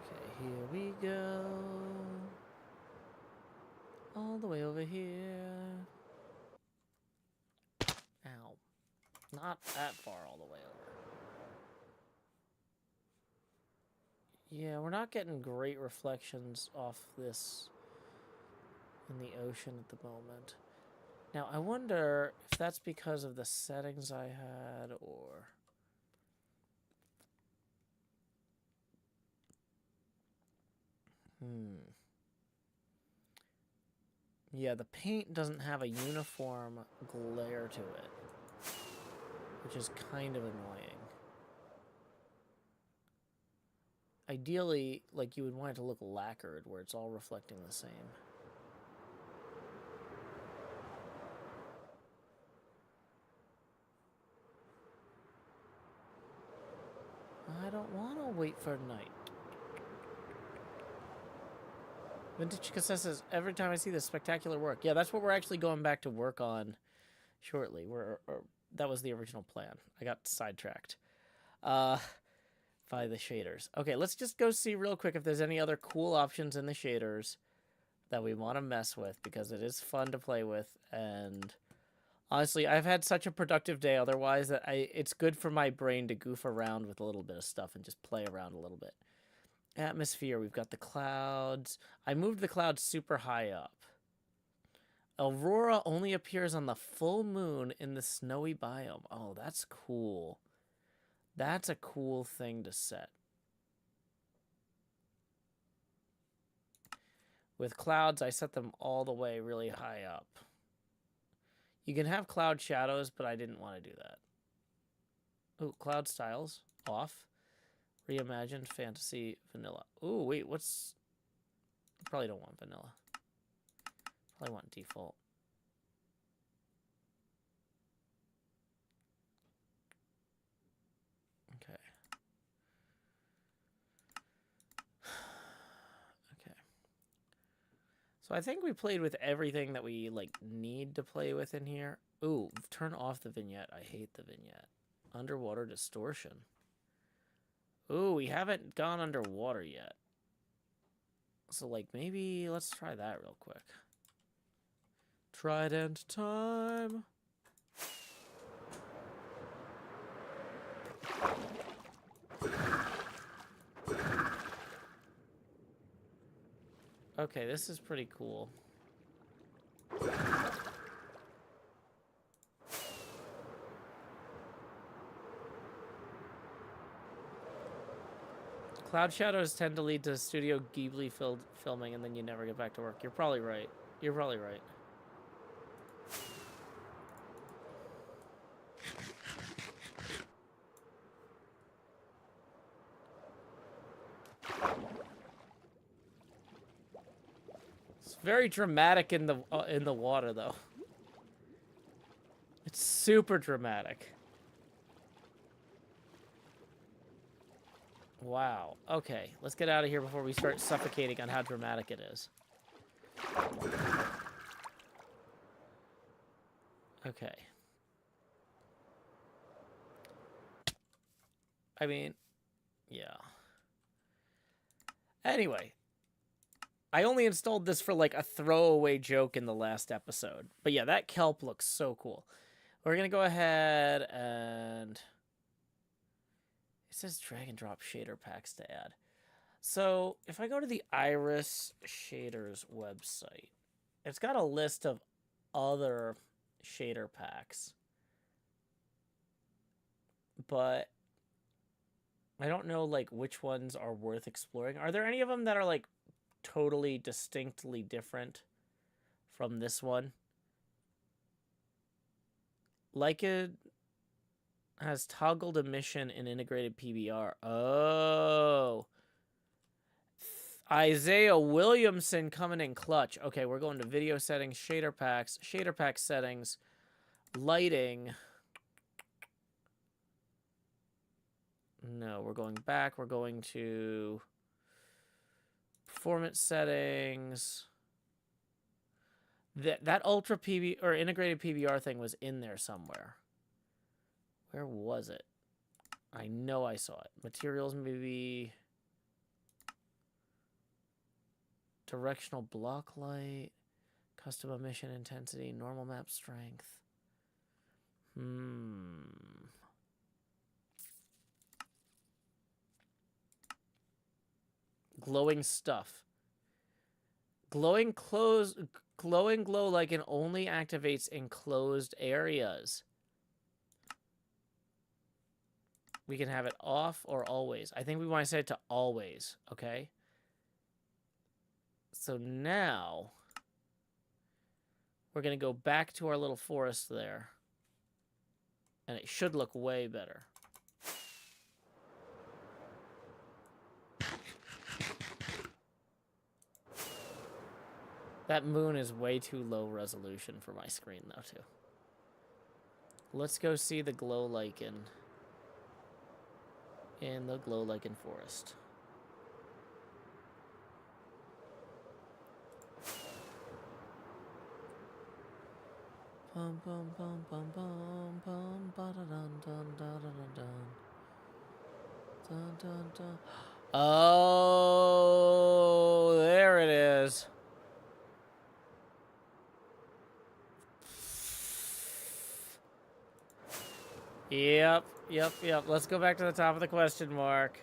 Okay, here we go. All the way over here. Ow. Not that far all the way over. Yeah, we're not getting great reflections off this in the ocean at the moment. Now, I wonder if that's because of the settings I had, or... Yeah, the paint doesn't have a uniform glare to it, which is kind of annoying. Ideally, like, you would want it to look lacquered, where it's all reflecting the same. I don't want to wait for night. Vintage Cassette says, every time I see this spectacular work. Yeah, that's what we're actually going back to work on shortly. That was the original plan. I got sidetracked by the shaders. Okay, let's just go see real quick if there's any other cool options in the shaders that we want to mess with, because it is fun to play with. And honestly, I've had such a productive day otherwise that it's good for my brain to goof around with a little bit of stuff and just play around a little bit. Atmosphere, we've got the clouds. I moved the clouds super high up. Aurora only appears on the full moon in the snowy biome. Oh, that's cool. That's a cool thing to set. With clouds, I set them all the way really high up. You can have cloud shadows, but I didn't want to do that. Oh, cloud styles, off. Reimagined fantasy vanilla. Ooh, wait, what's... Probably don't want vanilla. Probably want default. Okay. Okay. So I think we played with everything that we, like, need to play with in here. Ooh, turn off the vignette. I hate the vignette. Underwater distortion. Ooh, we haven't gone underwater yet. So, like, maybe let's try that real quick. Trident time. Okay, this is pretty cool. Cloud shadows tend to lead to Studio Ghibli filming, and then you never get back to work. You're probably right. You're probably right. It's very dramatic in the water, though. It's super dramatic. Wow. Okay, let's get out of here before we start suffocating on how dramatic it is. Okay. I mean, yeah. Anyway. I only installed this for, like, a throwaway joke in the last episode. But yeah, that kelp looks so cool. We're going to go ahead and It says drag and drop shader packs to add. So if I go to the Iris Shaders website, it's got a list of other shader packs. But I don't know like which ones are worth exploring. Are there any of them that are like totally distinctly different from this one? Like it has toggled emission and integrated PBR. Oh. Isaiah Williamson coming in clutch. Okay, we're going to video settings, shader pack settings, lighting. No, we're going back. We're going to performance settings. That ultra PB or integrated PBR thing was in there somewhere. Where was it? I know I saw it. Materials, maybe. Directional block light. Custom emission intensity. Normal map strength. Glowing stuff. Glowing glow lichen only activates in closed areas. We can have it off or always. I think we want to set it to always, okay? So now we're going to go back to our little forest there. And it should look way better. That moon is way too low resolution for my screen, though, too. Let's go see the glow lichen in the glow lichen forest. Bum bum bum bum bum bum ba da dun dun da da dun dun dun dun. Oh, there it is. Yep. Let's go back to the top of the question mark.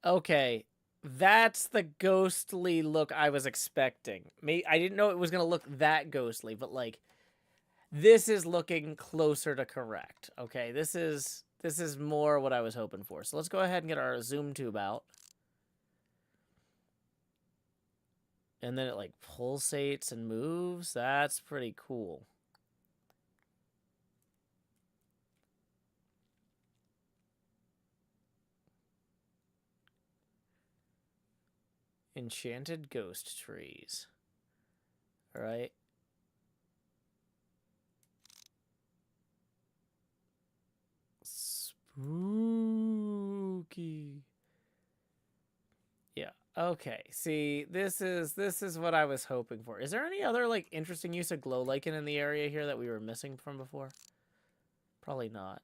Okay. That's the ghostly look I was expecting. I didn't know it was going to look that ghostly, but like this is looking closer to correct. Okay, this is more what I was hoping for. So let's go ahead and get our zoom tube out. And then it like pulsates and moves. That's pretty cool. Enchanted ghost trees. All right. Spooky. Yeah. Okay. See, this is what I was hoping for. Is there any other like interesting use of glow lichen in the area here that we were missing from before? Probably not.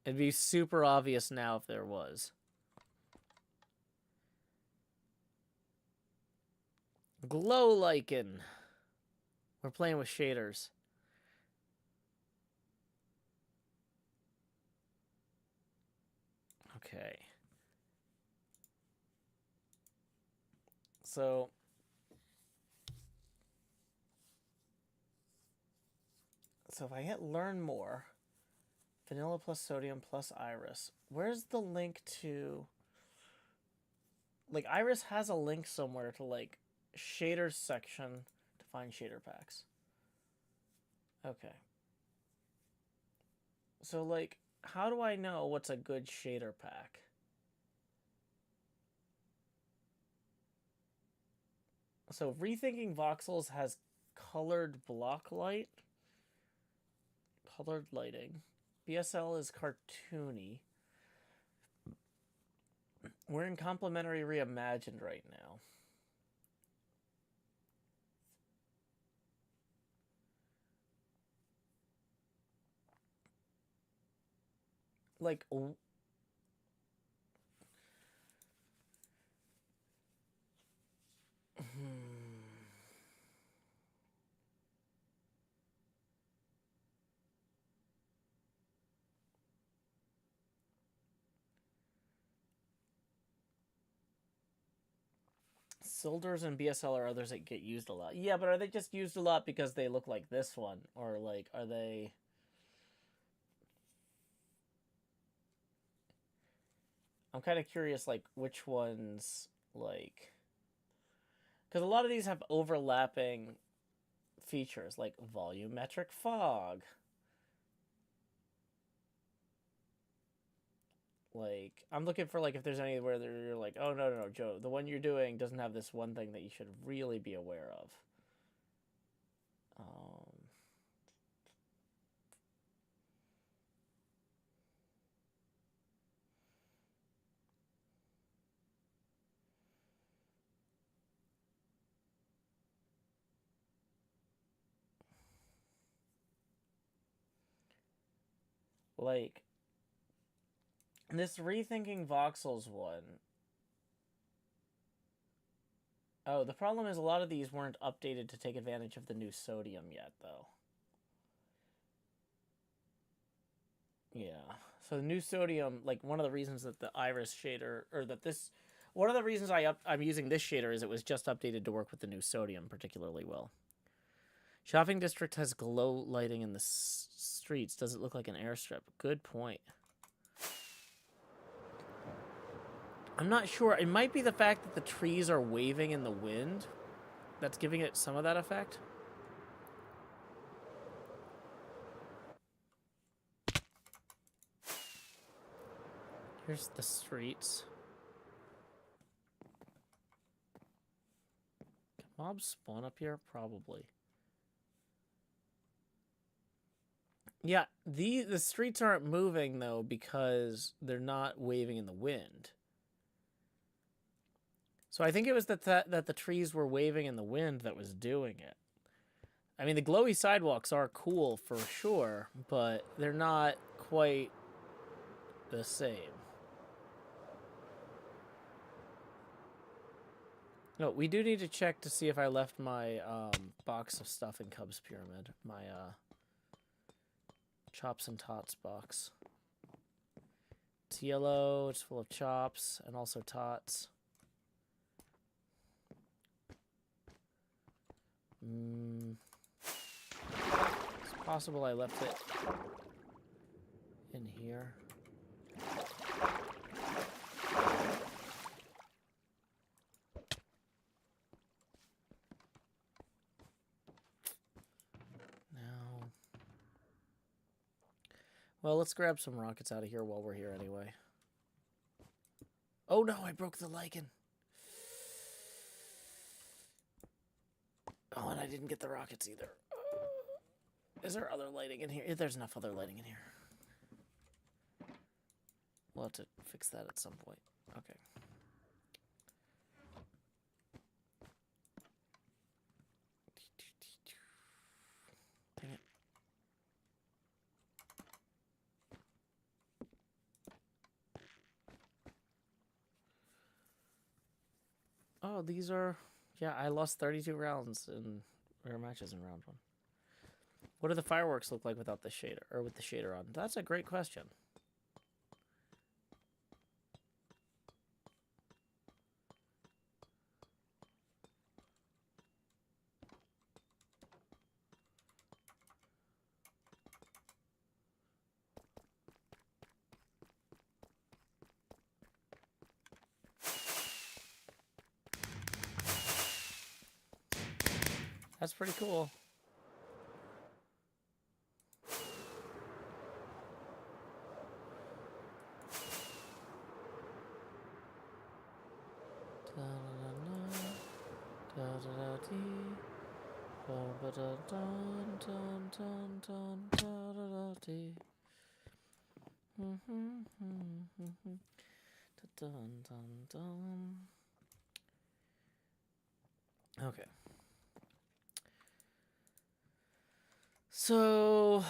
It'd be super obvious now if there was. Glow lichen. We're playing with shaders. Okay. So if I hit learn more, vanilla plus sodium plus iris, where's the link to, like, iris has a link somewhere to like shaders section to find shader packs. Okay. So like, how do I know what's a good shader pack? So Rethinking Voxels has colored block light. Colored lighting. BSL is cartoony. We're in Complementary Reimagined right now. Like, Cilders and BSL are others that get used a lot. Yeah, but are they just used a lot because they look like this one? Or, like, are they... I'm kind of curious, like, which ones, like... Because a lot of these have overlapping features, like volumetric fog. Like, I'm looking for, like, if there's anywhere that you're like, oh, no, Joe, the one you're doing doesn't have this one thing that you should really be aware of. Like, this Rethinking Voxels one. Oh, the problem is a lot of these weren't updated to take advantage of the new sodium yet, though. Yeah. So the new sodium, like, one of the reasons that the iris shader, or that this... One of the reasons I'm using this shader is it was just updated to work with the new sodium particularly well. Shopping district has glow lighting in the streets. Does it look like an airstrip? Good point. I'm not sure. It might be the fact that the trees are waving in the wind that's giving it some of that effect. Here's the streets. Can mobs spawn up here? Probably. Yeah, the streets aren't moving, though, because they're not waving in the wind. So I think it was that the trees were waving in the wind that was doing it. I mean, the glowy sidewalks are cool for sure, but they're not quite the same. No, we do need to check to see if I left my box of stuff in Cub's Pyramid. My chops and tots box. It's yellow, it's full of chops and also tots. It's possible I left it in here. Now, well, let's grab some rockets out of here while we're here anyway. Oh no, I broke the lichen. Oh, and I didn't get the rockets either. Is there other lighting in here? There's enough other lighting in here. We'll have to fix that at some point. Okay. Dang it. Oh, these are... Yeah, I lost 32 rounds in rare matches in round one. What do the fireworks look like without the shader, or with the shader on? That's a great question. That's pretty cool. Okay. So,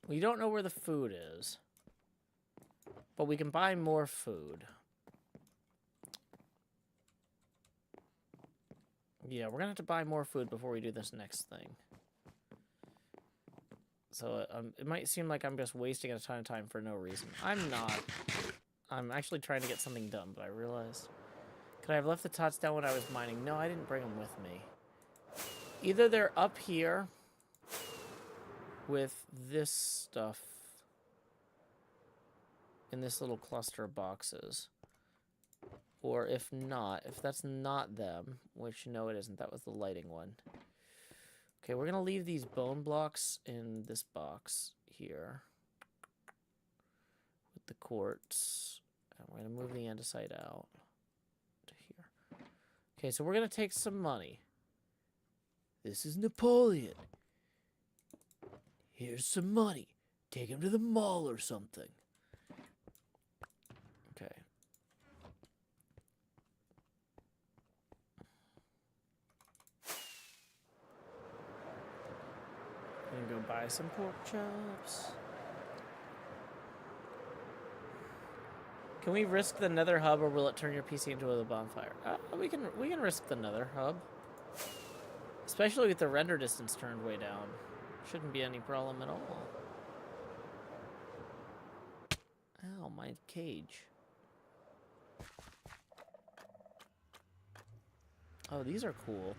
we don't know where the food is, but we can buy more food. Yeah, we're gonna have to buy more food before we do this next thing. So, it might seem like I'm just wasting a ton of time for no reason. I'm not. I'm actually trying to get something done, but I realized Could I have left the tots down when I was mining? No, I didn't bring them with me. Either they're up here with this stuff in this little cluster of boxes. Or if not, if that's not them, which no it isn't, that was the lighting one. Okay, we're going to leave these bone blocks in this box here with the quartz. And we're going to move the andesite out to here. Okay, so we're going to take some money. This is Napoleon. Here's some money. Take him to the mall or something. Okay. I'm gonna go buy some pork chops. Can we risk the nether hub, or will it turn your PC into a bonfire? We can risk the nether hub. Especially with the render distance turned way down. Shouldn't be any problem at all. Ow, my cage. Oh, these are cool.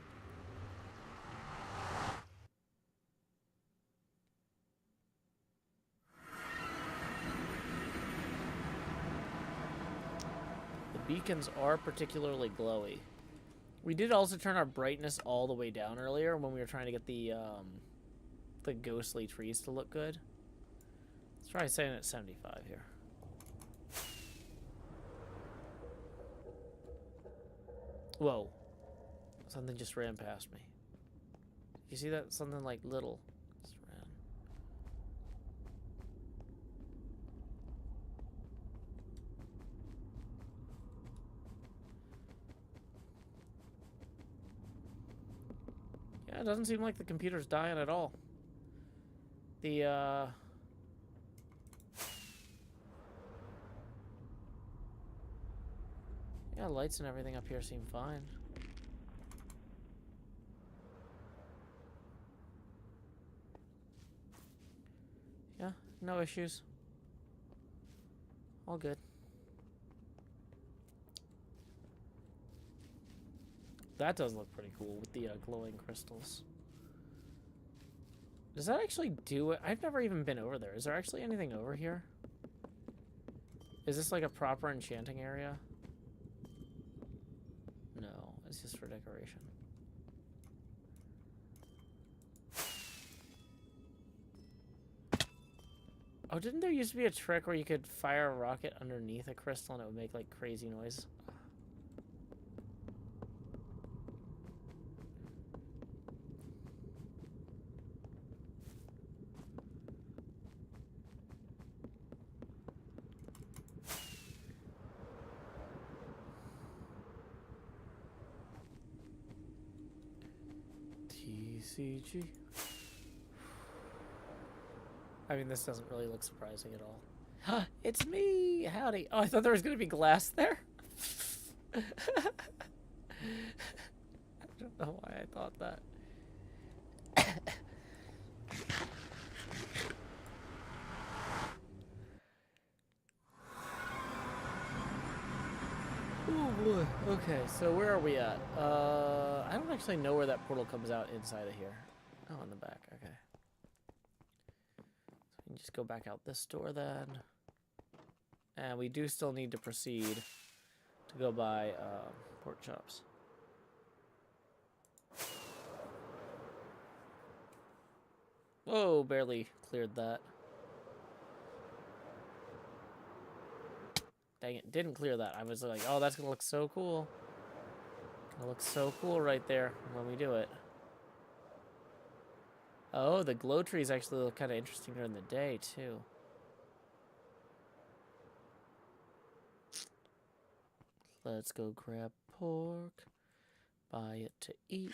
The beacons are particularly glowy. We did also turn our brightness all the way down earlier when we were trying to get the ghostly trees to look good. Let's try setting it at 75 here. Whoa. Something just ran past me. You see that? Something like little just ran. Yeah, it doesn't seem like the computer's dying at all. The, yeah, lights and everything up here seem fine. Yeah, no issues. All good. That does look pretty cool with the glowing crystals. Does that actually do it? I've never even been over there. Is there actually anything over here? Is this like a proper enchanting area? No, it's just for decoration. Oh, didn't there used to be a trick where you could fire a rocket underneath a crystal and it would make like crazy noise? TCG. I mean, this doesn't really look surprising at all. It's me! Howdy! Oh, I thought there was going to be glass there. I don't know why I thought that. Oh boy. Okay, so where are we at? I don't actually know where that portal comes out inside of here. Oh, in the back. Okay. So we can just go back out this door then. And we do still need to proceed to go buy pork chops. Whoa, barely cleared that. Dang it, didn't clear that. I was like, oh, that's gonna look so cool. Gonna look so cool right there when we do it. Oh, the glow trees actually look kind of interesting during the day, too. Let's go grab pork. Buy it to eat.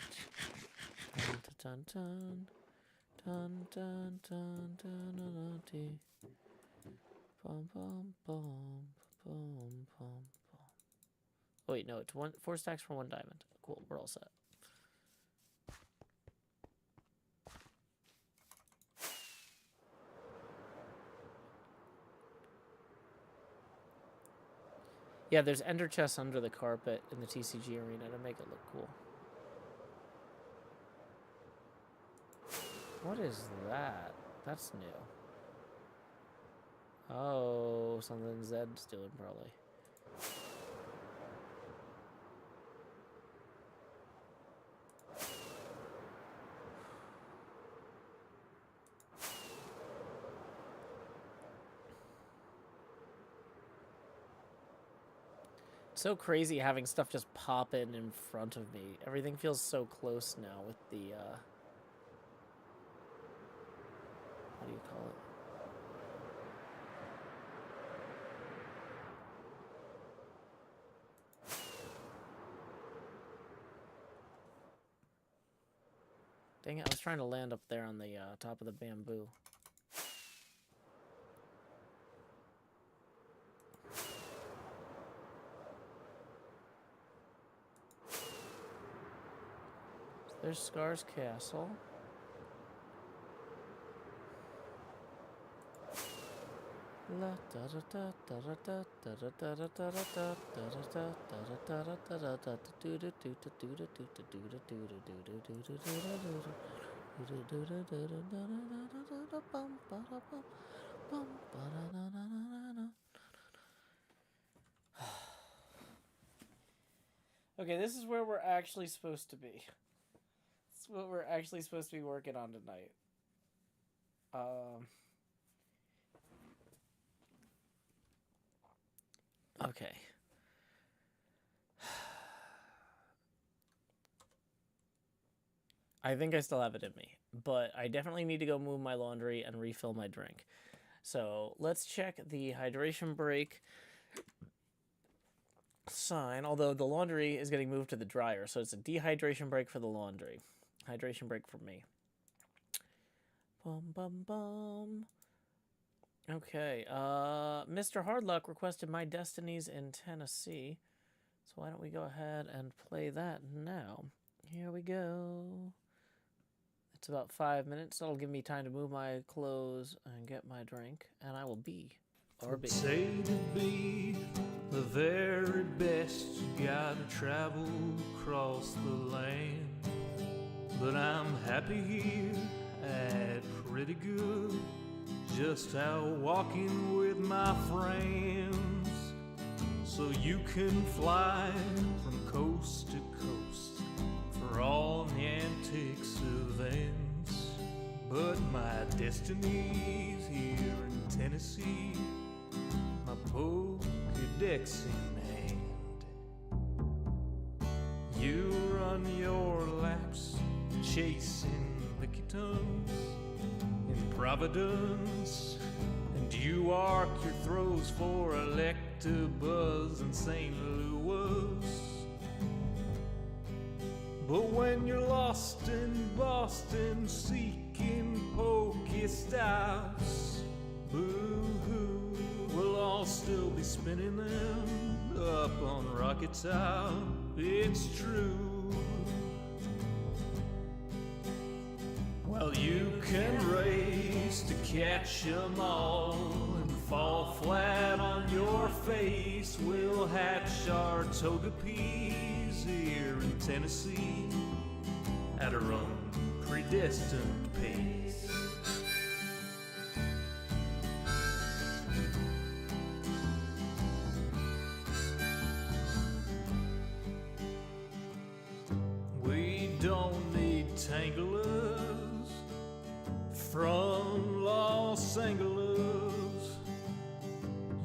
Dun dun dun. Dun dun dun dun dun dun dun. Bum bum bum bum bum bum. Oh wait, no, it's 4 stacks for 1 diamond. Cool, we're all set. Yeah, there's ender chests under the carpet in the TCG arena to make it look cool. What is that? That's new. Oh, something Zed's doing probably. So crazy having stuff just pop in front of me. Everything feels so close now with the, what do you call it? Dang it, I was trying to land up there on the top of the bamboo. There's Scar's Castle. Okay, this is where we're actually supposed to be. This is what we're actually supposed to be working on tonight. Okay. I think I still have it in me, but I definitely need to go move my laundry and refill my drink. So let's check the hydration break sign, although the laundry is getting moved to the dryer, so it's a dehydration break for the laundry. Hydration break for me. Bum, bum, bum. Okay, Mr. Hardluck requested My Destinies in Tennessee, so why don't we go ahead and play that now. Here we go. It's about 5 minutes. That'll give me time to move my clothes and get my drink, and I will be RB. Say to be the very best, you gotta travel across the land. But I'm happy here at pretty good, just out walking with my friends. So you can fly from coast to coast for all the antics events. But my destiny's here in Tennessee, my Pokedex in hand. You run your laps chasing the Kitons in Providence, and you arc your throws for Electabuzz in St. Louis. But when you're lost in Boston seeking Pokestops, boo-hoo, we'll all still be spinning them up on Rocket Top. It's true. Well, you can race to catch 'em all and fall flat on your face. We'll hatch our Togepi's here in Tennessee at our own predestined pace. We don't need Tanglers from Los Angeles.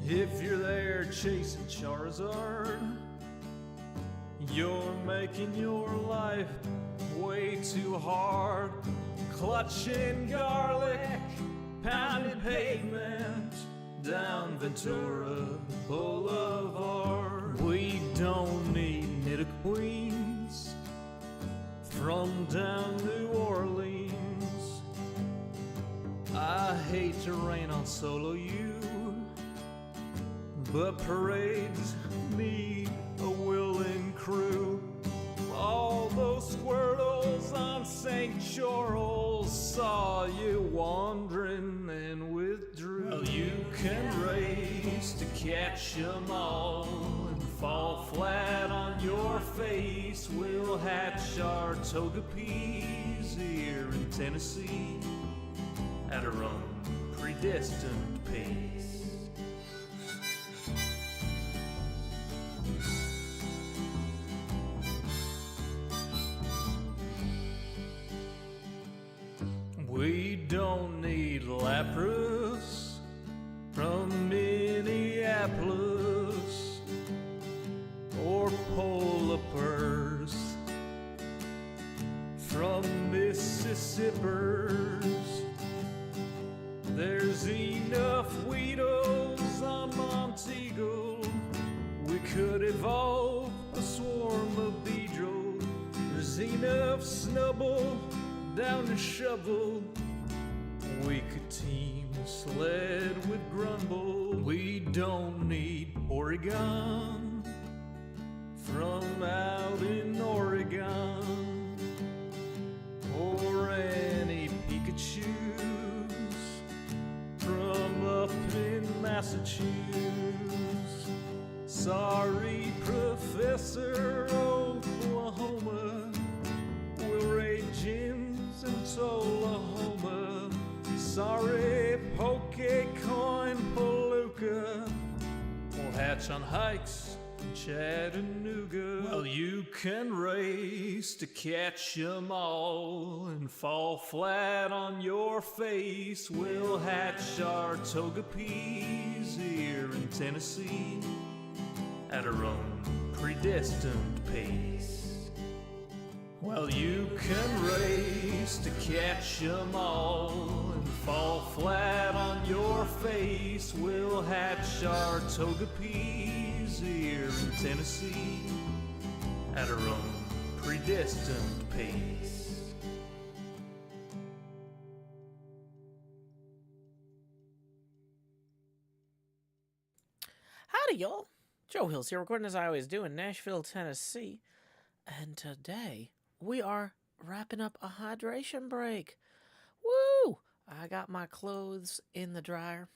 If you're there chasing Charizard, you're making your life way too hard. Clutching garlic, pounding pavement down Ventura Boulevard. We don't need Nidoqueens from down New Orleans. I hate to rain on solo you, but parades need a willing crew. All those squirtles on St. Charles saw you wandering and withdrew. Well, you can race to catch 'em all and face, we'll hatch our togepies here in Tennessee at our own predestined pace. We don't need Lapras from Minneapolis or polar bears from Mississippi's. There's enough Weedles on Montego. We could evolve a swarm of Beedrill. There's enough Snubble down the shovel. We could team sled with Grumble. We don't need Oregon from out in Oregon or any Pikachus from up in Massachusetts. Sorry, Professor Oklahoma, we'll raid gyms in Tullahoma. Sorry, Pokecoin Palooka, we'll hatch on hikes in Chattanooga. Well, you can race to catch 'em all and fall flat on your face. We'll hatch our togepies here in Tennessee at our own predestined pace. Well, you can race to catch 'em all and fall flat on your face. We'll hatch our togepies here in Tennessee at our own predestined pace. Howdy, y'all. Joe Hills here, recording as I always do in Nashville, Tennessee. And today, we are wrapping up a hydration break. Woo! I got my clothes in the dryer.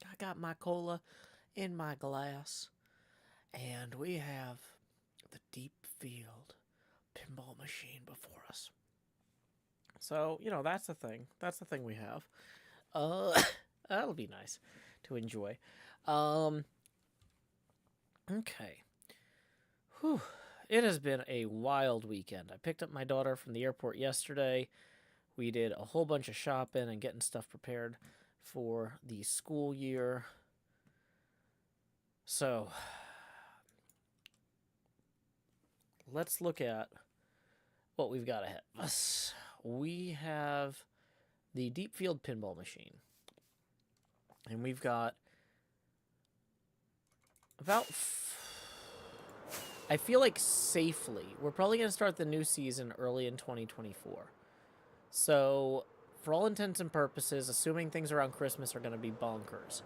I got my cola in my glass. And we have the deep field pinball machine before us. So, you know, that's the thing. That's the thing we have. That'll be nice to enjoy. Okay. Whew. It has been a wild weekend. I picked up my daughter from the airport yesterday. We did a whole bunch of shopping and getting stuff prepared for the school year. So, let's look at what we've got ahead of us. We have the deep field pinball machine. And we've got about... I feel like safely, we're probably going to start the new season early in 2024. So, for all intents and purposes, assuming things around Christmas are going to be bonkers,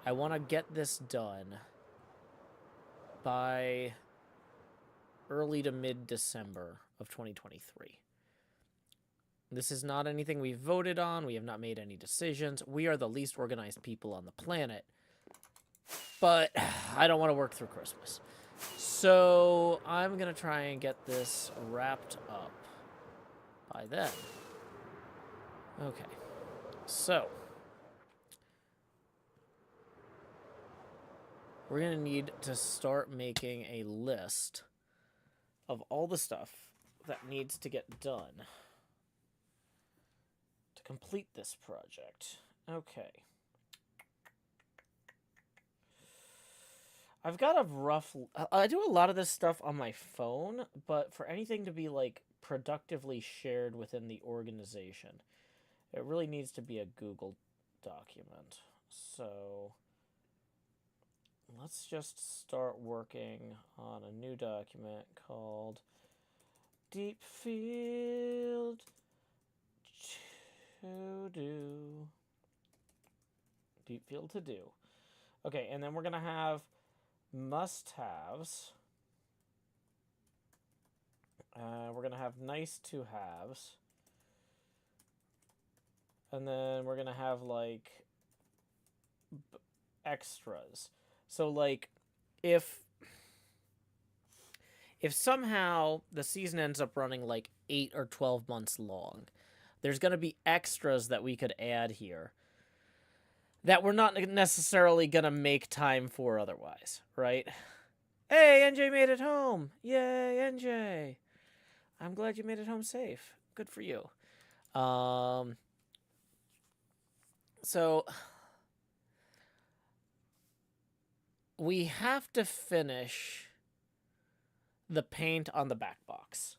I want to get this done by early to mid-December of 2023. This is not anything we've voted on. We have not made any decisions. We are the least organized people on the planet. But I don't want to work through Christmas. So I'm going to try and get this wrapped up by then. Okay. So we're going to need to start making a list of all the stuff that needs to get done to complete this project. Okay. I've got a rough... I do a lot of this stuff on my phone, but for anything to be, like, productively shared within the organization, it really needs to be a Google document. So, let's just start working on a new document called Deep Field To Do. Deep Field To Do. Okay, and then we're going to have must-haves. We're going to have nice-to-haves. And then we're going to have, like, extras. So, like, if if somehow the season ends up running like 8 or 12 months long, there's going to be extras that we could add here that we're not necessarily going to make time for otherwise, right? Hey, NJ made it home. Yay, NJ. I'm glad you made it home safe. Good for you. So we have to finish the paint on the back box.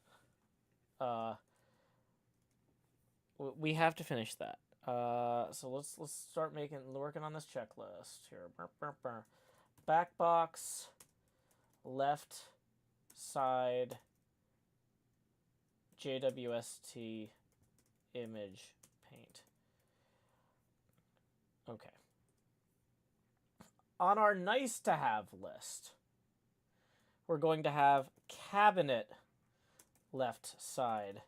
We have to finish that. So let's start working on this checklist here. Back box, left side, JWST image paint. Okay. On our nice to have list, we're going to have cabinet left side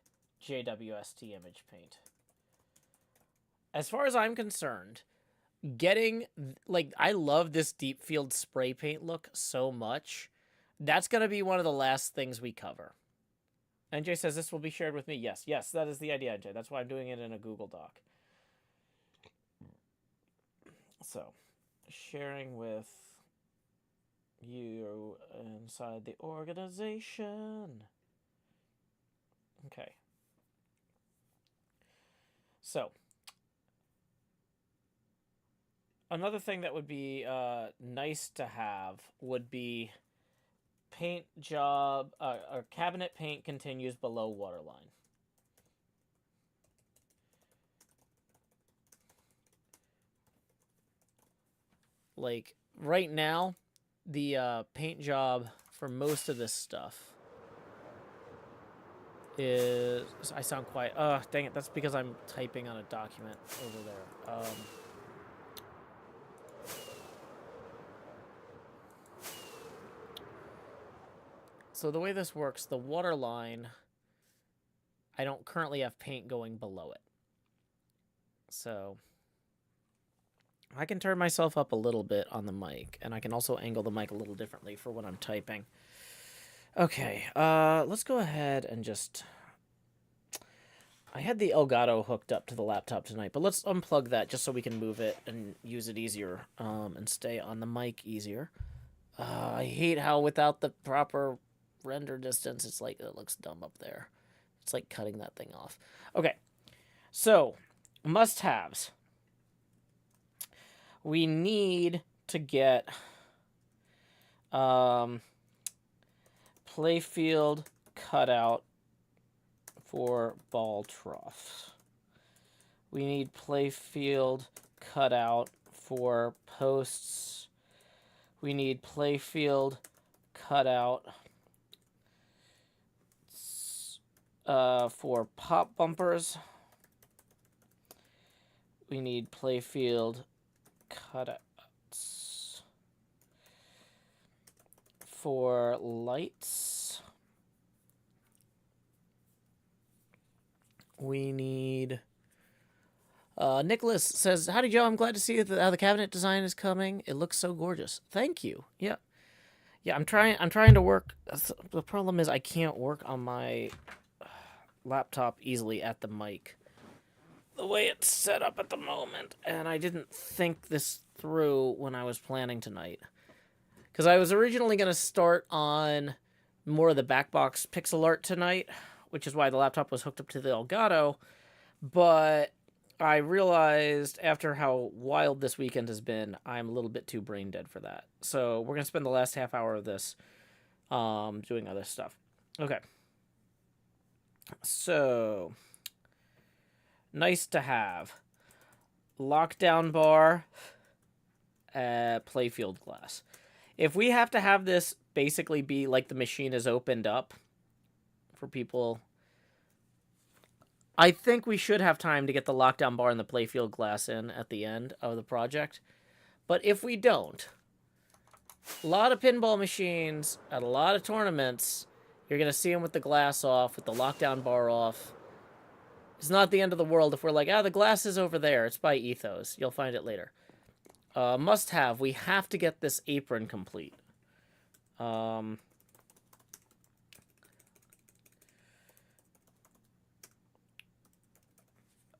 JWST image paint. As far as I'm concerned, getting, like, I love this deep field spray paint look so much. That's going to be one of the last things we cover. NJ says this will be shared with me. Yes, that is the idea, NJ. That's why I'm doing it in a Google Doc. So, sharing with you inside the organization. Okay. So, another thing that would be nice to have would be paint job, or cabinet paint continues below waterline. Like, right now, the paint job for most of this stuff is... I sound quiet. Dang it. That's because I'm typing on a document over there. So the way this works, the water line, I don't currently have paint going below it. So I can turn myself up a little bit on the mic, and I can also angle the mic a little differently for when I'm typing. Okay, let's go ahead and just... I had the Elgato hooked up to the laptop tonight, but let's unplug that just so we can move it and use it easier, and stay on the mic easier. I hate how without the proper render distance, it's like, it looks dumb up there. It's like cutting that thing off. Okay, so, must-haves. We need to get playfield cutout for ball troughs. We need playfield cutout for posts. We need playfield cutout for pop bumpers. We need playfield cutouts for lights. We need... Nicholas says, "Howdy, Joe. I'm glad to see how the cabinet design is coming. It looks so gorgeous." Thank you. Yeah. Yeah, I'm trying to work. The problem is I can't work on my laptop easily at the mic the way it's set up at the moment, and I didn't think this through when I was planning tonight. Because I was originally going to start on more of the backbox pixel art tonight, which is why the laptop was hooked up to the Elgato, but I realized after how wild this weekend has been, I'm a little bit too brain dead for that. So we're going to spend the last half hour of this doing other stuff. Okay. So, nice to have. Lockdown bar, playfield glass. If we have to have this basically be like the machine is opened up for people, I think we should have time to get the lockdown bar and the playfield glass in at the end of the project. But if we don't, a lot of pinball machines at a lot of tournaments, you're going to see them with the glass off, with the lockdown bar off. It's not the end of the world if we're like, the glass is over there. It's by Ethos. You'll find it later. Must have. We have to get this apron complete.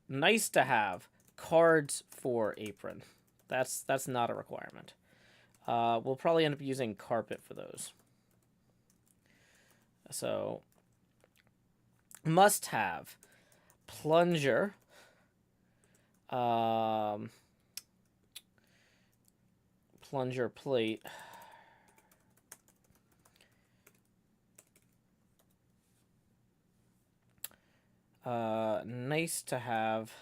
nice to have, cards for apron. That's not a requirement. We'll probably end up using carpet for those. So, must have, plunger, plunger plate, nice to have,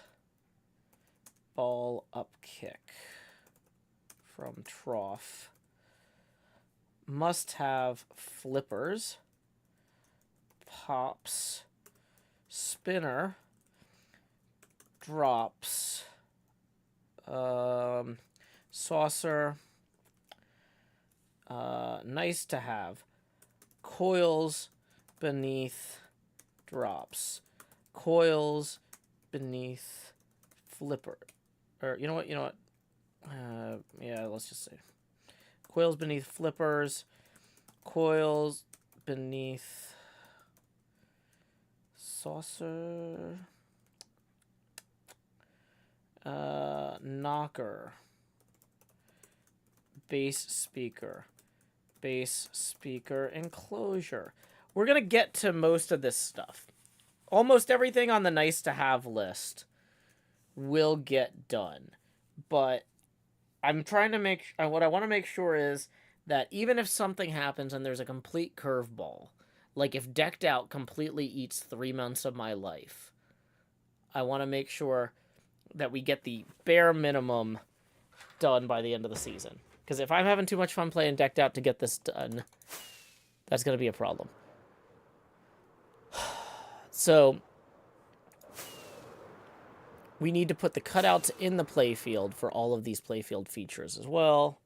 ball up kick from trough, must have, flippers, pops, spinner, drops, saucer, nice to have, coils beneath drops, coils beneath flipper, or you know what, yeah, let's just say coils beneath flippers, coils beneath saucer, knocker, bass speaker enclosure. We're gonna get to most of this stuff. Almost everything on the nice to have list will get done, but I'm trying to what I want to make sure is that even if something happens and there's a complete curveball, like if decked out completely eats 3 months of my life, I want to make sure that we get the bare minimum done by the end of the season. Because if I'm having too much fun playing decked out to get this done, that's going to be a problem. So, we need to put the cutouts in the playfield for all of these playfield features as well.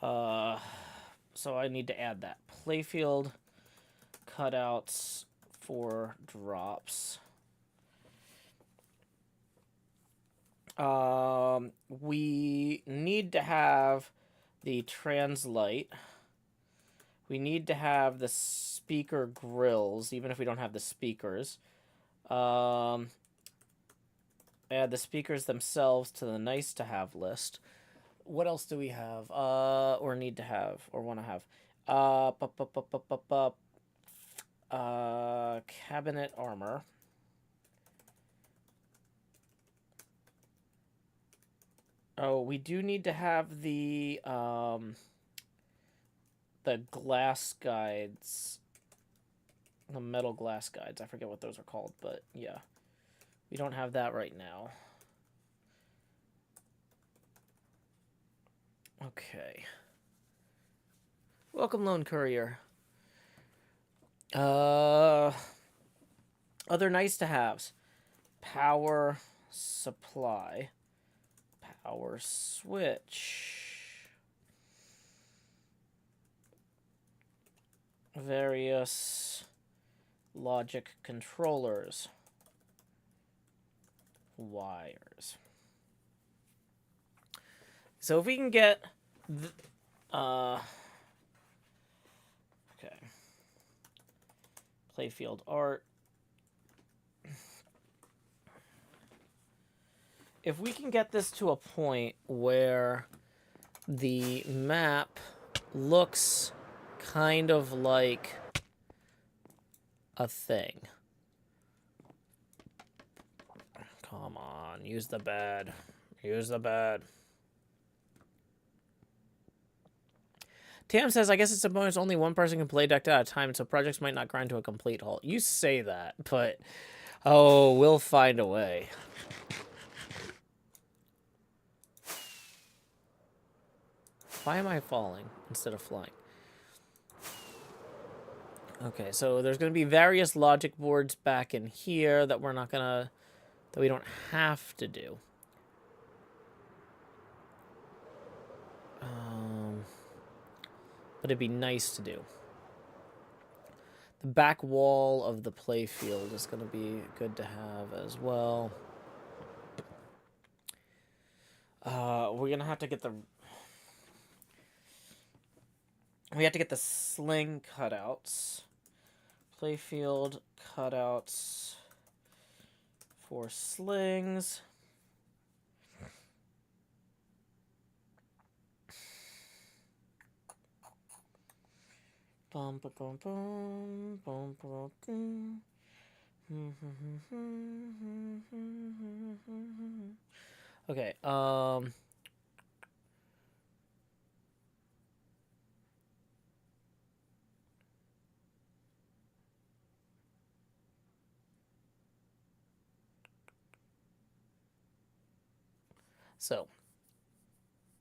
So I need to add that. Playfield cutouts for drops. We need to have the translite. We need to have the speaker grills, even if we don't have the speakers. Add the speakers themselves to the nice to have list. What else do we have? Or need to have, or want to have? Cabinet armor. Oh, we do need to have the glass guides, the metal glass guides. I forget what those are called, but yeah. We don't have that right now. Okay. Welcome, Lone Courier. Other nice to haves. Power supply. Power switch. Various logic controllers. Wires. So if we can get okay. Playfield art. If we can get this to a point where the map looks kind of like a thing. Come on, use the bed. Use the bed. Tam says, I guess it's a bonus only one person can play decked out at a time, so projects might not grind to a complete halt. You say that, but oh, we'll find a way. Why am I falling instead of flying? Okay, so there's going to be various logic boards back in here that we're not going to... that we don't have to do. But it'd be nice to do. The back wall of the playfield is going to be good to have as well. We're going to have to get the... we have to get the sling cutouts. Playfield cutouts 4 slings. Bum, ba, bum, bum, bum, bum, bum. Okay, so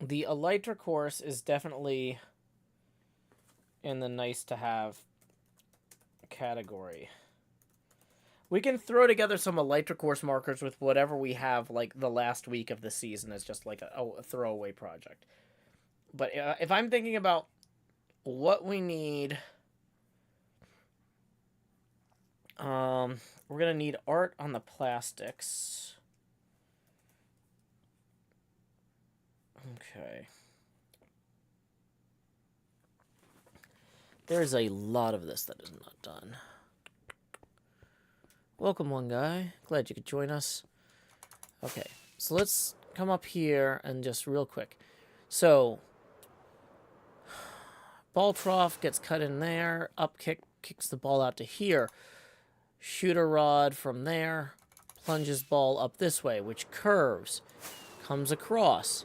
the Elytra course is definitely in the nice to have category. We can throw together some Elytra course markers with whatever we have, like the last week of the season, as just like a throwaway project. But if I'm thinking about what we need, we're gonna need art on the plastics. Okay. There's a lot of this that is not done. Welcome, one guy. Glad you could join us. Okay, so let's come up here and just real quick. So, ball trough gets cut in there. Up kick kicks the ball out to here. Shooter rod from there. Plunges ball up this way, which curves. Comes across.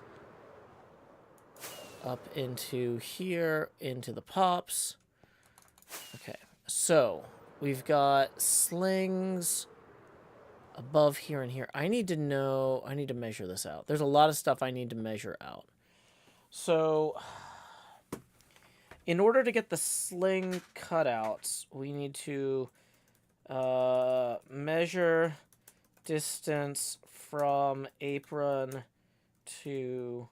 Up into here, into the pops. Okay, so we've got slings above here and here. I need to measure this out. There's a lot of stuff I need to measure out. So, in order to get the sling cutouts, we need to measure distance from apron to...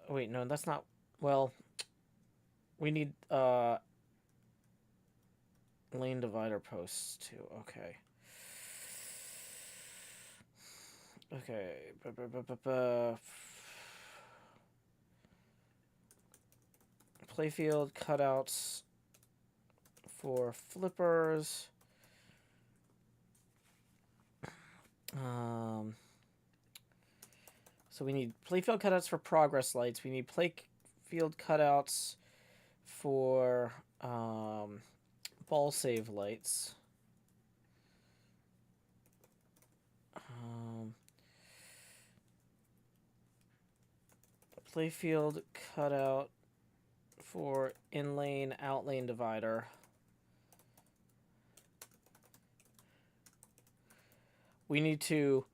wait, no, that's not... Well, we need lane divider posts too. Okay. Okay. Playfield cutouts for flippers. So we need playfield cutouts for progress lights. We need playfield cutouts for ball save lights. Playfield cutout for in-lane, out-lane divider. We need to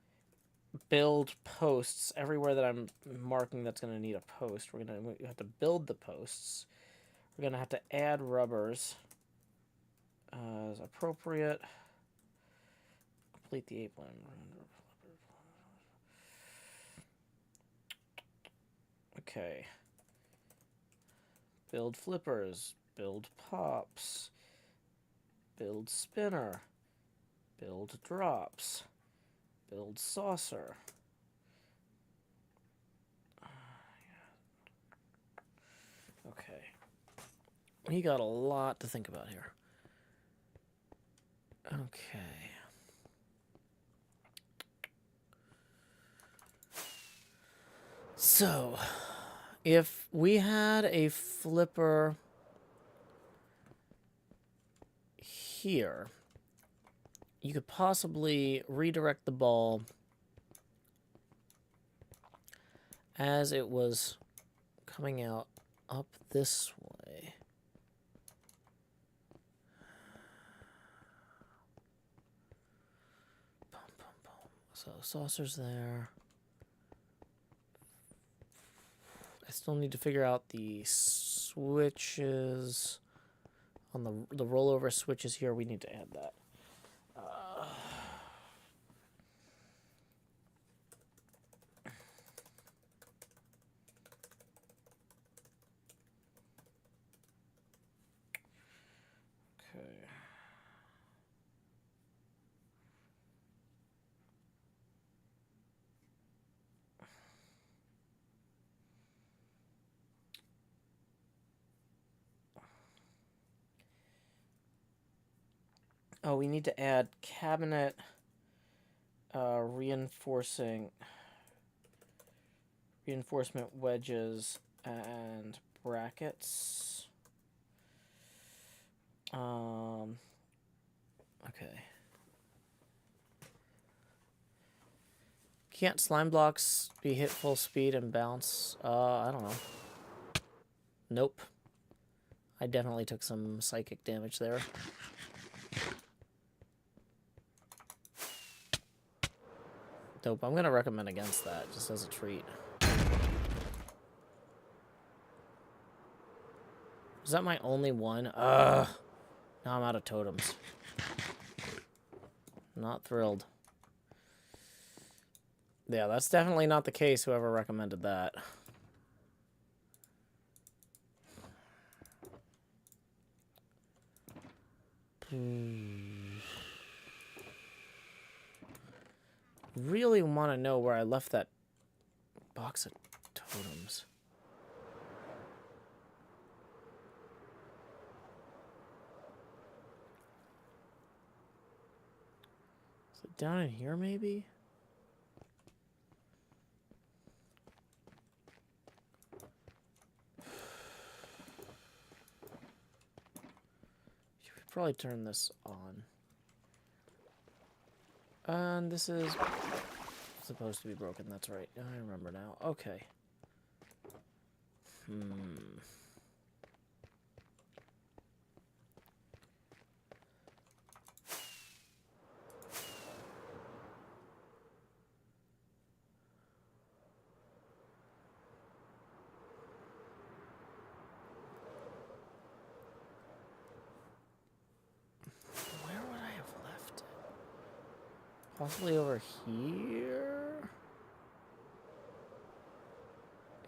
build posts everywhere that I'm marking that's going to need a post. We have to build the posts. We're going to have to add rubbers as appropriate. Complete the apron. Okay. Build flippers. Build pops. Build spinner. Build drops. Build saucer. Okay. We got a lot to think about here. Okay. So, if we had a flipper here, you could possibly redirect the ball as it was coming out up this way. Boom, boom, boom. So saucer's there. I still need to figure out the switches on the rollover switches here. We need to add that. Okay. Oh, we need to add cabinet reinforcement wedges and brackets. Okay. Can't slime blocks be hit full speed and bounce? I don't know. Nope. I definitely took some psychic damage there. Dope. I'm gonna recommend against that, just as a treat. Is that my only one? Now I'm out of totems. Not thrilled. Yeah, that's definitely not the case, whoever recommended that. Really want to know where I left that box of totems. Is it down in here, maybe? Should probably turn this on. And this is supposed to be broken, that's right. I remember now. Okay. Where would I have left it? Possibly over here?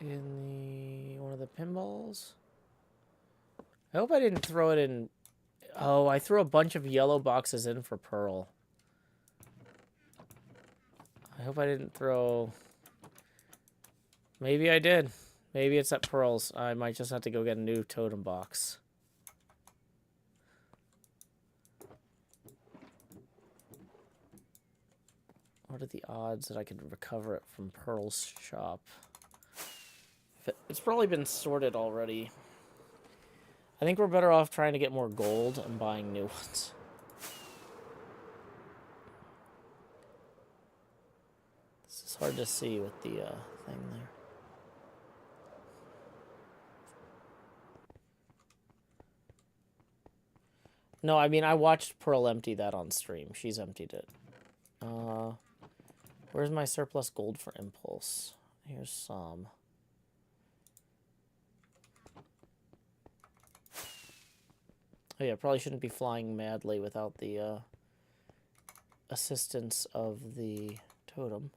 In one of the pinballs? I hope I didn't throw it in... Oh, I threw a bunch of yellow boxes in for Pearl. I hope I didn't throw... Maybe I did. Maybe it's at Pearl's. I might just have to go get a new totem box. What are the odds that I could recover it from Pearl's shop? It's probably been sorted already. I think we're better off trying to get more gold and buying new ones. This is hard to see with the thing there. No, I mean, I watched Pearl empty that on stream. She's emptied it. Where's my surplus gold for impulse? Here's some. Oh yeah, probably shouldn't be flying madly without the assistance of the totem.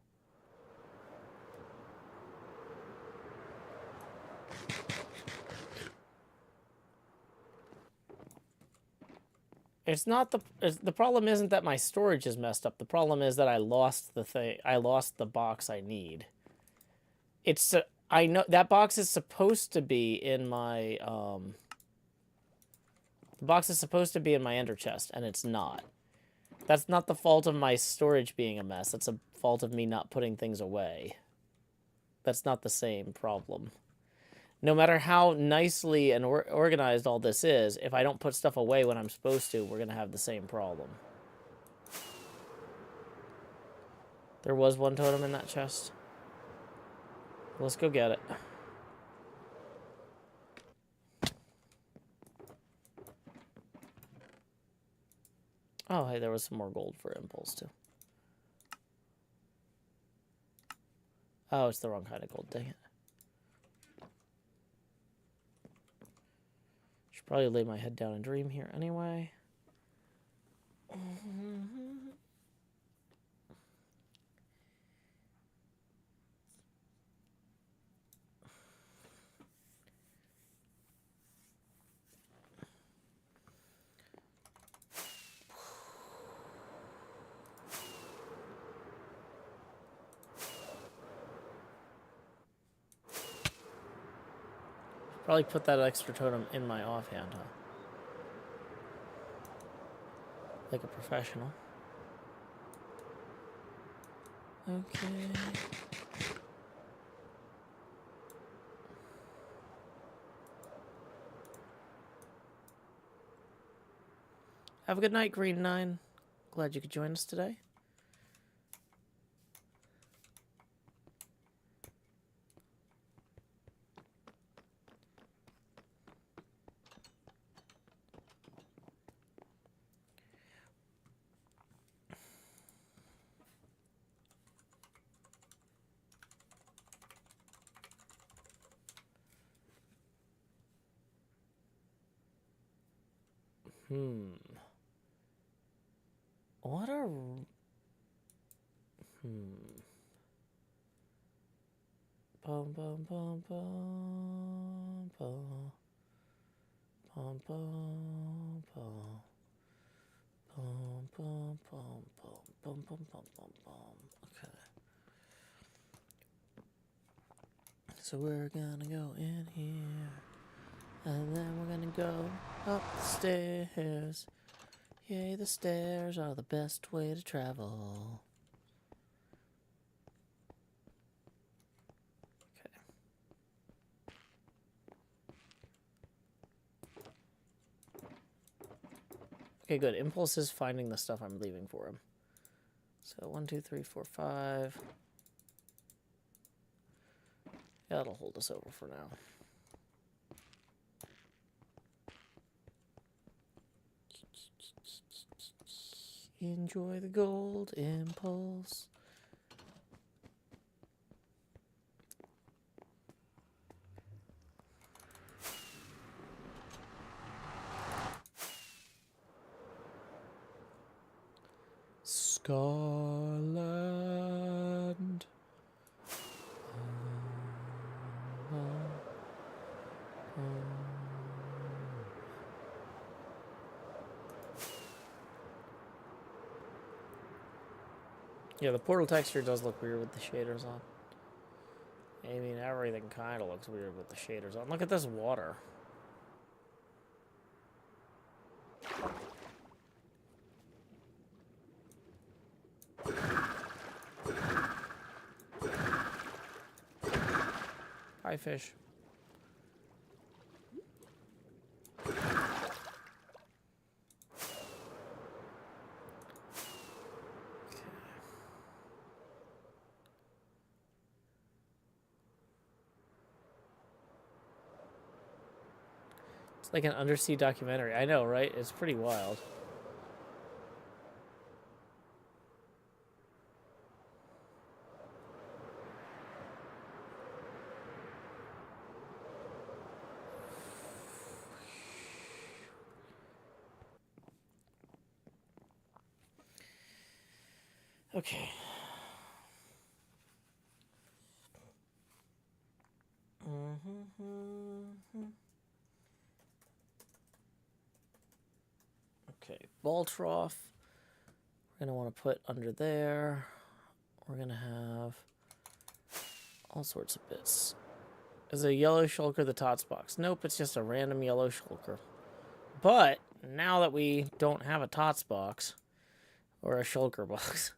It's not the problem isn't that my storage is messed up. The problem is that I lost the thing. I lost the box I need. It's I know that box is supposed to be in my the box is supposed to be in my ender chest, and it's not. That's not the fault of my storage being a mess. That's a fault of me not putting things away. That's not the same problem. No matter how nicely and organized all this is, if I don't put stuff away when I'm supposed to, we're going to have the same problem. There was one totem in that chest. Let's go get it. Oh, hey, there was some more gold for impulse, too. Oh, it's the wrong kind of gold, dang it. Should probably lay my head down and dream here anyway. Probably put that extra totem in my offhand, huh? like a professional. Okay. Have a good night, Green 9. Glad you could join us today. What are... Bum, bum, bum, bum, bum. Bum, bum, bum. Bum, bum, bum, bum, bum, bum, bum, bum, bum. Okay. So we're gonna go in here. And then we're gonna go up the stairs. Yay, the stairs are the best way to travel. Okay. Okay, good. Impulse is finding the stuff I'm leaving for him. So 1, 2, 3, 4, 5. Yeah, that'll hold us over for now. Enjoy the gold impulse. Scarland. Yeah, the portal texture does look weird with the shaders on. I mean, everything kind of looks weird with the shaders on. Look at this water. Hi, fish. It's like an undersea documentary. I know, right? It's pretty wild. Okay. Okay, ball trough. We're going to want to put under there. We're going to have all sorts of bits. Is a yellow shulker the tots box? Nope, it's just a random yellow shulker. But now that we don't have a tots box or a shulker box,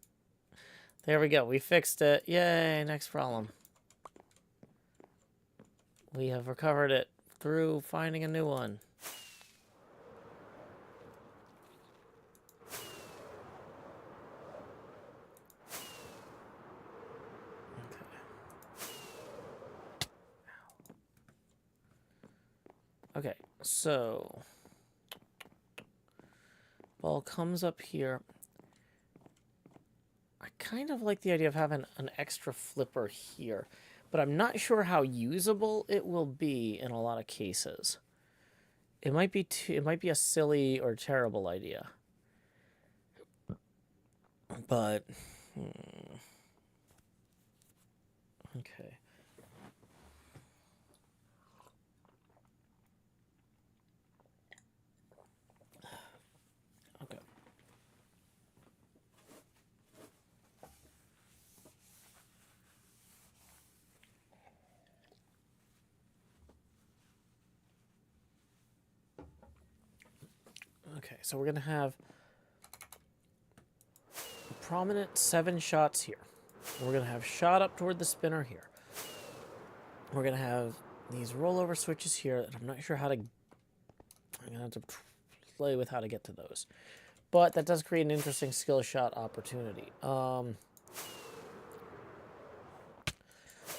there we go. We fixed it. Yay, next problem. We have recovered it through finding a new one. Okay, so ball comes up here. I kind of like the idea of having an extra flipper here, but I'm not sure how usable it will be in a lot of cases. It might be a silly or terrible idea. But okay. Okay. Okay, so we're going to have prominent 7 shots here. We're going to have shot up toward the spinner here. We're going to have these rollover switches here that I'm not sure how to... I'm going to have to play with how to get to those. But that does create an interesting skill shot opportunity.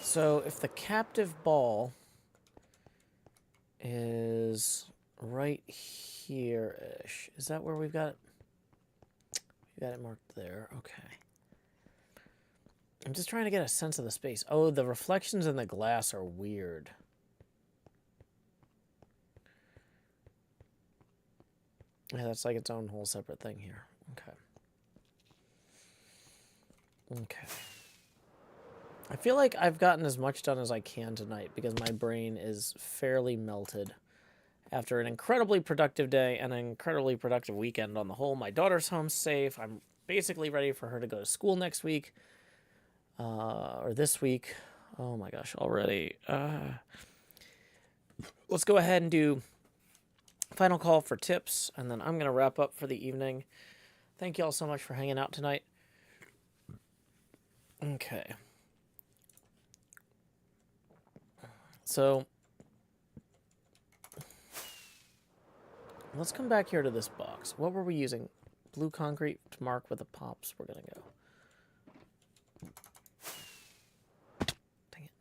So if the captive ball is right here-ish, is that where we've got it? We got it marked there. Okay. I'm just trying to get a sense of the space. Oh, the reflections in the glass are weird. Yeah, that's like its own whole separate thing here. Okay. Okay. I feel like I've gotten as much done as I can tonight because my brain is fairly melted after an incredibly productive day and an incredibly productive weekend on the whole. My daughter's home safe. I'm basically ready for her to go to school next week. Or this week. Oh my gosh, already. Let's go ahead and do final call for tips, and then I'm going to wrap up for the evening. Thank you all so much for hanging out tonight. Okay. So, let's come back here to this box. What were we using? Blue concrete to mark where the pops were going to go. Dang it.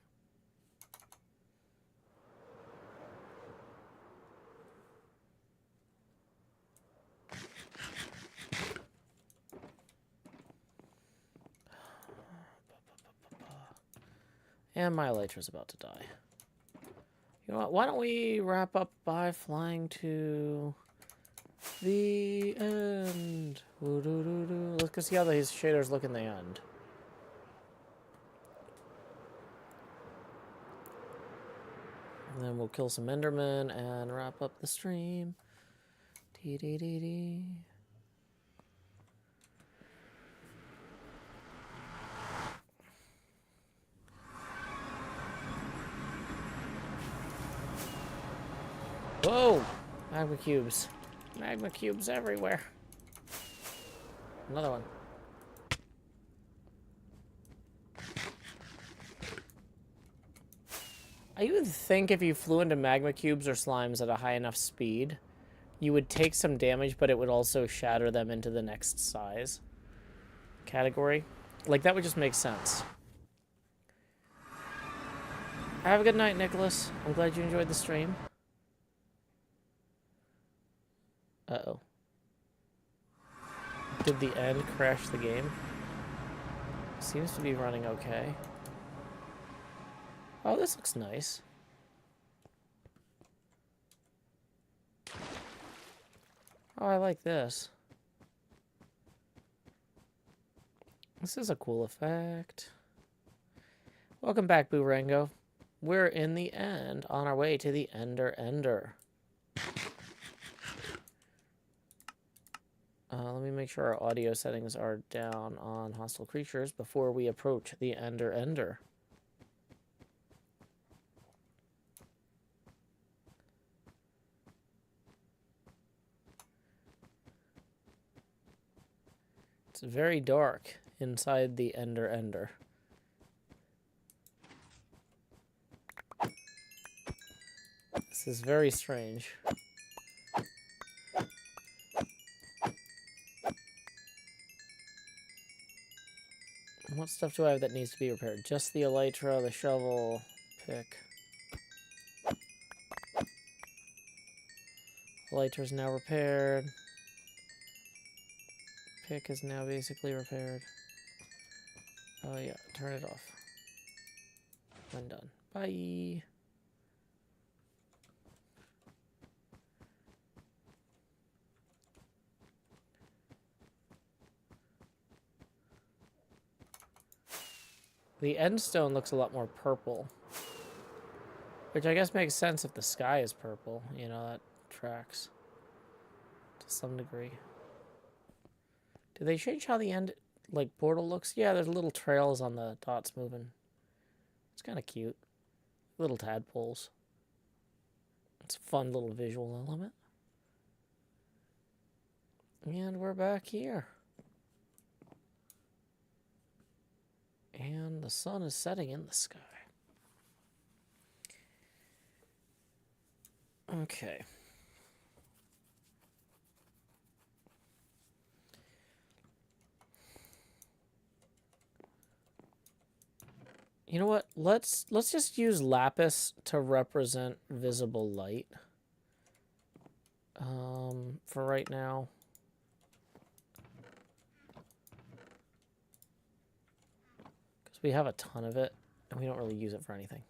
And my elytra's about to die. You know what? Why don't we wrap up by flying to the end? Let's go see how these shaders look in the end. And then we'll kill some Endermen and wrap up the stream. Dee-dee-dee-dee. Whoa! Magma cubes. Magma cubes everywhere. Another one. I would think if you flew into magma cubes or slimes at a high enough speed, you would take some damage, but it would also shatter them into the next size category. Like, that would just make sense. Have a good night, Nicholas. I'm glad you enjoyed the stream. Uh-oh. Did the end crash the game? Seems to be running okay. Oh, this looks nice. Oh, I like this. This is a cool effect. Welcome back, Boorango. We're in the end, on our way to the Ender. Let me make sure our audio settings are down on hostile creatures before we approach the Ender. It's very dark inside the Ender. This is very strange. What stuff do I have that needs to be repaired? Just the elytra, the shovel, pick. Elytra's now repaired. Pick is now basically repaired. Oh yeah, turn it off. I'm done. Bye. The end stone looks a lot more purple. Which I guess makes sense if the sky is purple. You know, that tracks to some degree. Do they change how the end, like, portal looks? Yeah, there's little trails on the dots moving. It's kind of cute. Little tadpoles. It's a fun little visual element. And we're back here. And the sun is setting in the sky. Okay. You know what? Let's just use lapis to represent visible light. For right now. Because we have a ton of it, and we don't really use it for anything.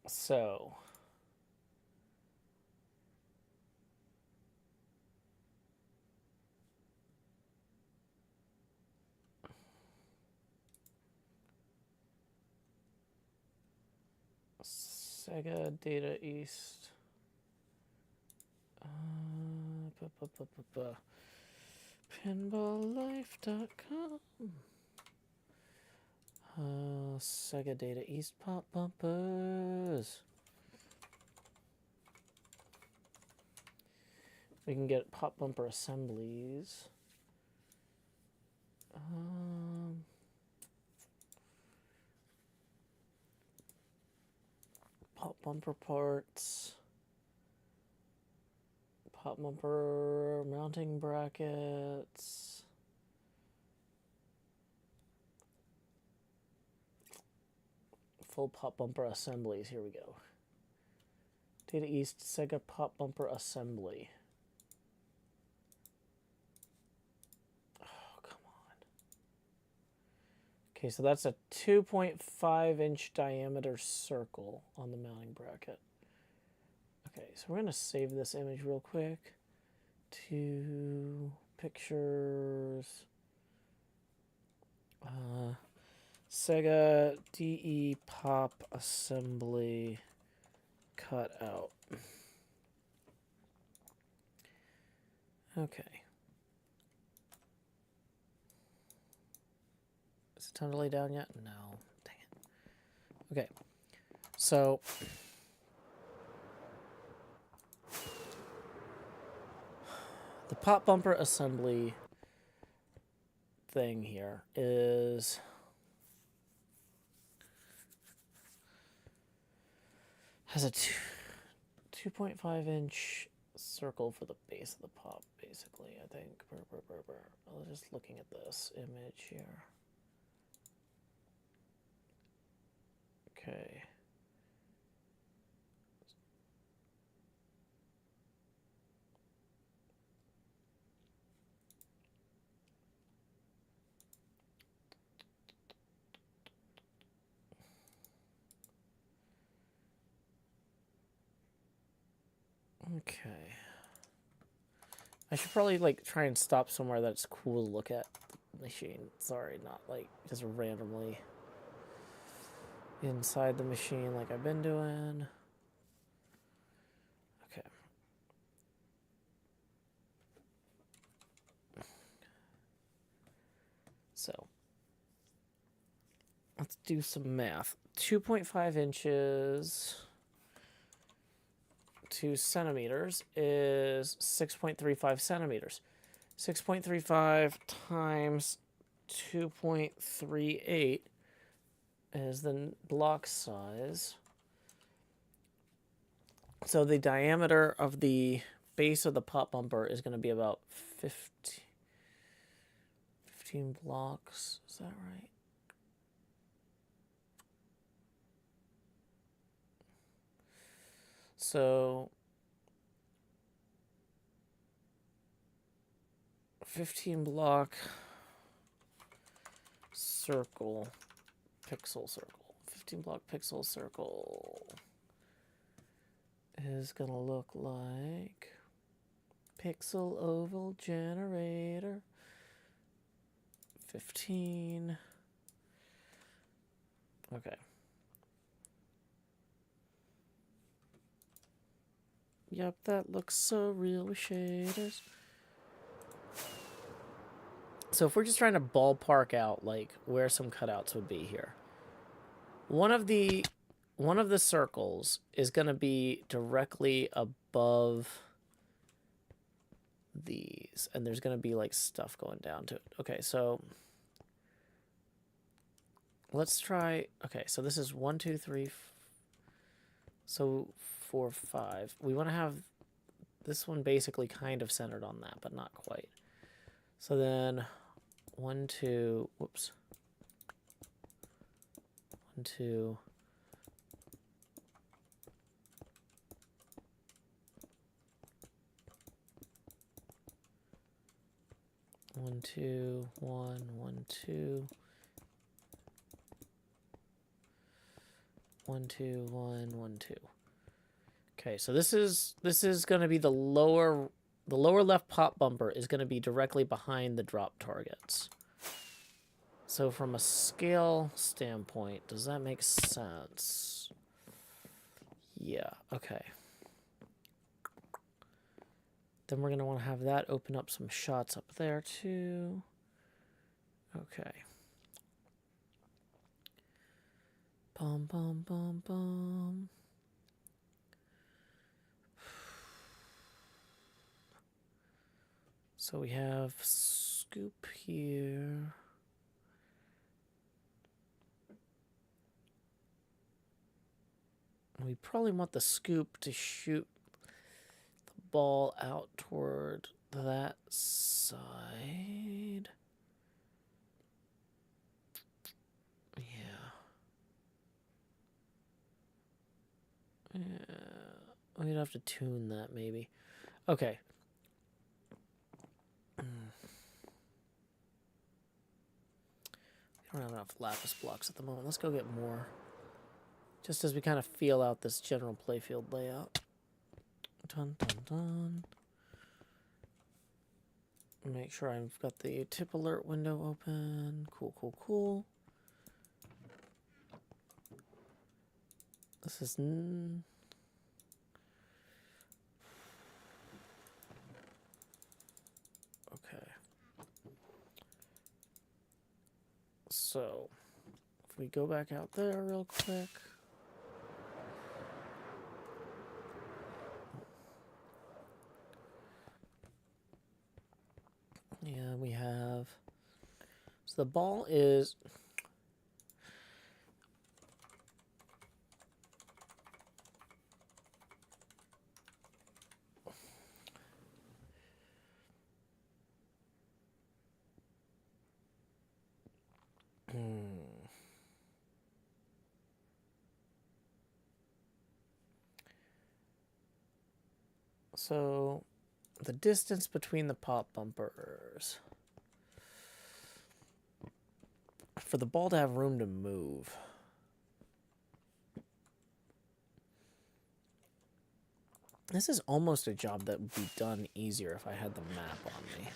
So... Sega Data East. Pinballlife.com. Sega Data East pop bumpers. We can get pop bumper assemblies. Pop bumper parts. Pop bumper mounting brackets. Full pop bumper assemblies. Here we go. Data East Sega pop bumper assembly. Oh, come on. Okay, so that's a 2.5-inch diameter circle on the mounting bracket. Okay, so we're going to save this image real quick to pictures. Sega DE pop assembly cutout. Okay. Is it time to lay down yet? No. Dang it. Okay. So... the pop bumper assembly thing here is has a 2.5-inch circle for the base of the pop, basically, I think. I was just looking at this image here. Okay. Okay. I should probably like try and stop somewhere that's cool to look at the machine. Sorry, not like just randomly inside the machine like I've been doing. Okay. So let's do some math. 2.5 inches... 2 centimeters is 6.35 centimeters. 6.35 times 2.38 is the block size. So the diameter of the base of the pop bumper is going to be about 15 blocks. Is that right? So 15 block circle, pixel circle. 15 block pixel circle is going to look like pixel oval generator 15. Okay. Yep, that looks so real with shaders. So if we're just trying to ballpark out like where some cutouts would be here. One of the one of the circles is going to be directly above these, and there's going to be like stuff going down to it. Okay, so let's try. Okay, so this is 1, 2, 3. So 4, 5. We want to have this one basically kind of centered on that, but not quite. So then 1, 2. Whoops. 1, 2. 1, 2, 1, 1, 2. 1, 2, 1, 1, 2. Okay, so this is going to be the lower left pop bumper is going to be directly behind the drop targets. So from a scale standpoint, does that make sense? Yeah, okay. Then we're going to want to have that open up some shots up there too. Okay. Bum, bum, bum, bum. So we have scoop here. We probably want the scoop to shoot the ball out toward that side. Yeah, we'd have to tune that maybe. Okay. We don't have enough lapis blocks at the moment. Let's go get more. Just as we kind of feel out this general playfield layout. Dun, dun, dun. Make sure I've got the tip alert window open. Cool, cool, cool. This is... Okay. So, if we go back out there real quick. Yeah, we have... So the ball is... So, the distance between the pop bumpers. For the ball to have room to move. This is almost a job that would be done easier if I had the map on me.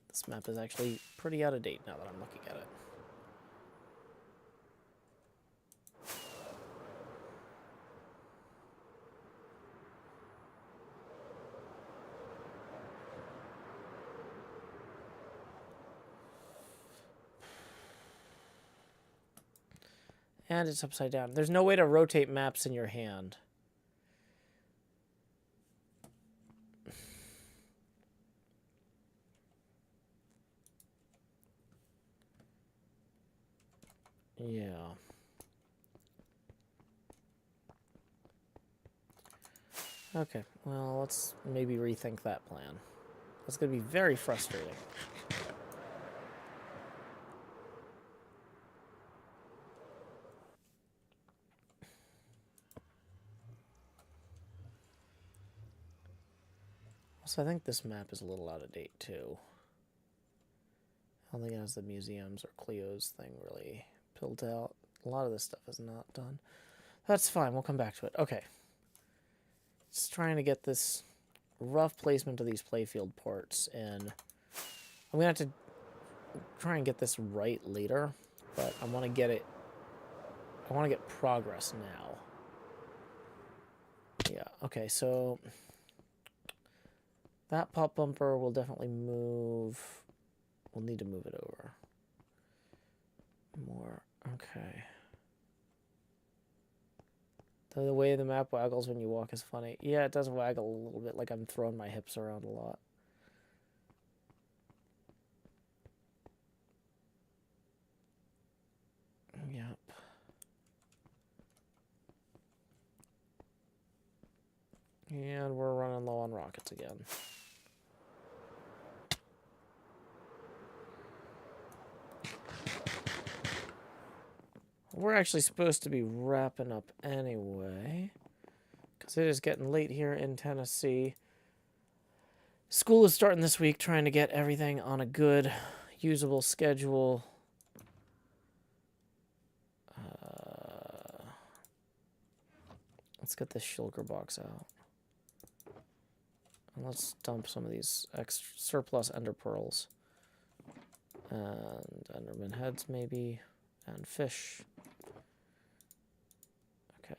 This map is actually pretty out of date now that I'm looking at it. And it's upside down. There's no way to rotate maps in your hand. Yeah. Okay, well, let's maybe rethink that plan. That's going to be very frustrating. So I think this map is a little out of date, too. I don't think it has the museums or Cleo's thing really built out. A lot of this stuff is not done. That's fine. We'll come back to it. Okay. Just trying to get this rough placement of these playfield ports in. I'm going to have to try and get this right later. but I want to get it. I want to get progress now. Yeah, okay, so that pop bumper will definitely move. We'll need to move it over. More, okay. The way the map waggles when you walk is funny. Yeah, it does waggle a little bit, like I'm throwing my hips around a lot. Yep. And we're running low on rockets again. We're actually supposed to be wrapping up anyway, because it is getting late here in Tennessee. School is starting this week, trying to get everything on a good, usable schedule. Let's get this shulker box out. And let's dump some of these surplus ender pearls. And enderman heads, maybe. And fish. Okay.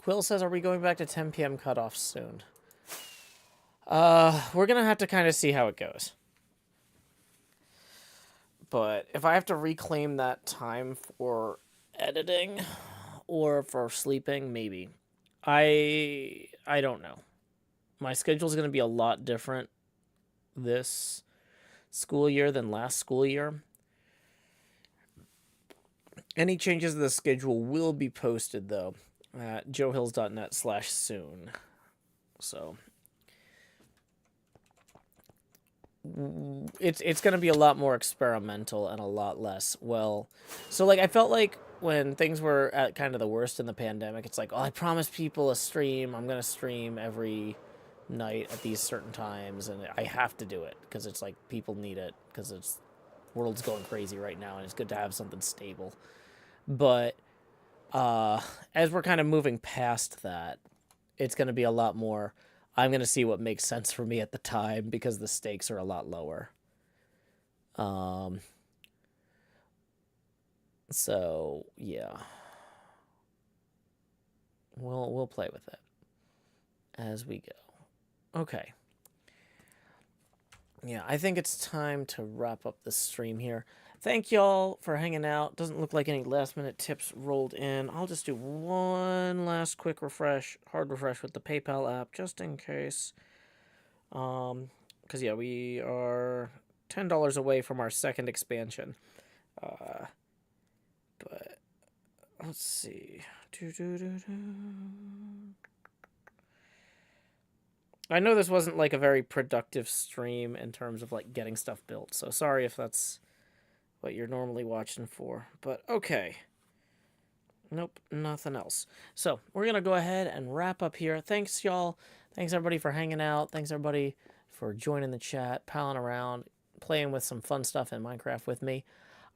Quill says, are we going back to 10 p.m. cutoff soon? We're going to have to kind of see how it goes. But if I have to reclaim that time for editing or for sleeping, maybe. I don't know. My schedule's going to be a lot different this school year than last school year. Any changes to the schedule will be posted, though, at joehills.net/soon. So it's going to be a lot more experimental and a lot less, well, so like I felt like when things were at kind of the worst in the pandemic, it's like, oh, I promised people a stream. I'm going to stream every night at these certain times, and I have to do it because it's like people need it because it's world's going crazy right now, and it's good to have something stable. But as we're kind of moving past that, it's going to be a lot more, I'm going to see what makes sense for me at the time because the stakes are a lot lower. So, yeah. We'll play with it as we go. Okay. Yeah, I think it's time to wrap up the stream here. Thank y'all for hanging out. Doesn't look like any last-minute tips rolled in. I'll just do one last quick refresh, hard refresh with the PayPal app, just in case. Because, yeah, we are $10 away from our second expansion. But, let's see. I know this wasn't, like, a very productive stream in terms of, like, getting stuff built. So, sorry if that's what you're normally watching for, but okay. Nope, nothing else. So we're gonna go ahead and wrap up here. Thanks, y'all. Thanks everybody for hanging out. Thanks everybody for joining the chat, palling around, playing with some fun stuff in Minecraft with me.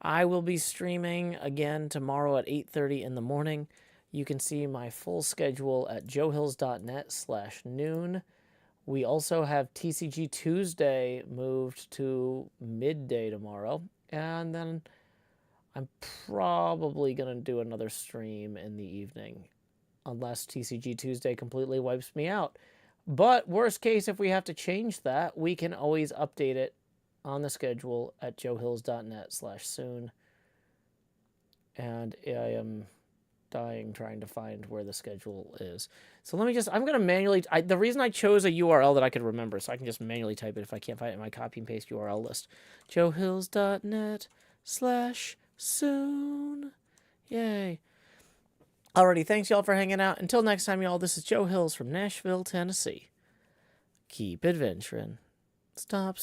I will be streaming again tomorrow at 8:30 in the morning. You can see my full schedule at joehills.net/noon. We also have TCG Tuesday moved to midday tomorrow. And then I'm probably going to do another stream in the evening. Unless TCG Tuesday completely wipes me out. But worst case, if we have to change that, we can always update it on the schedule at joehills.net/soon. And I am dying trying to find where the schedule is. So let me just, I'm going to manually, the reason I chose a URL that I could remember, so I can just manually type it if I can't find it in my copy and paste URL list. joehills.net/soon. Yay. Alrighty, thanks y'all for hanging out. Until next time, y'all, this is Joe Hills from Nashville, Tennessee. Keep adventuring. Stop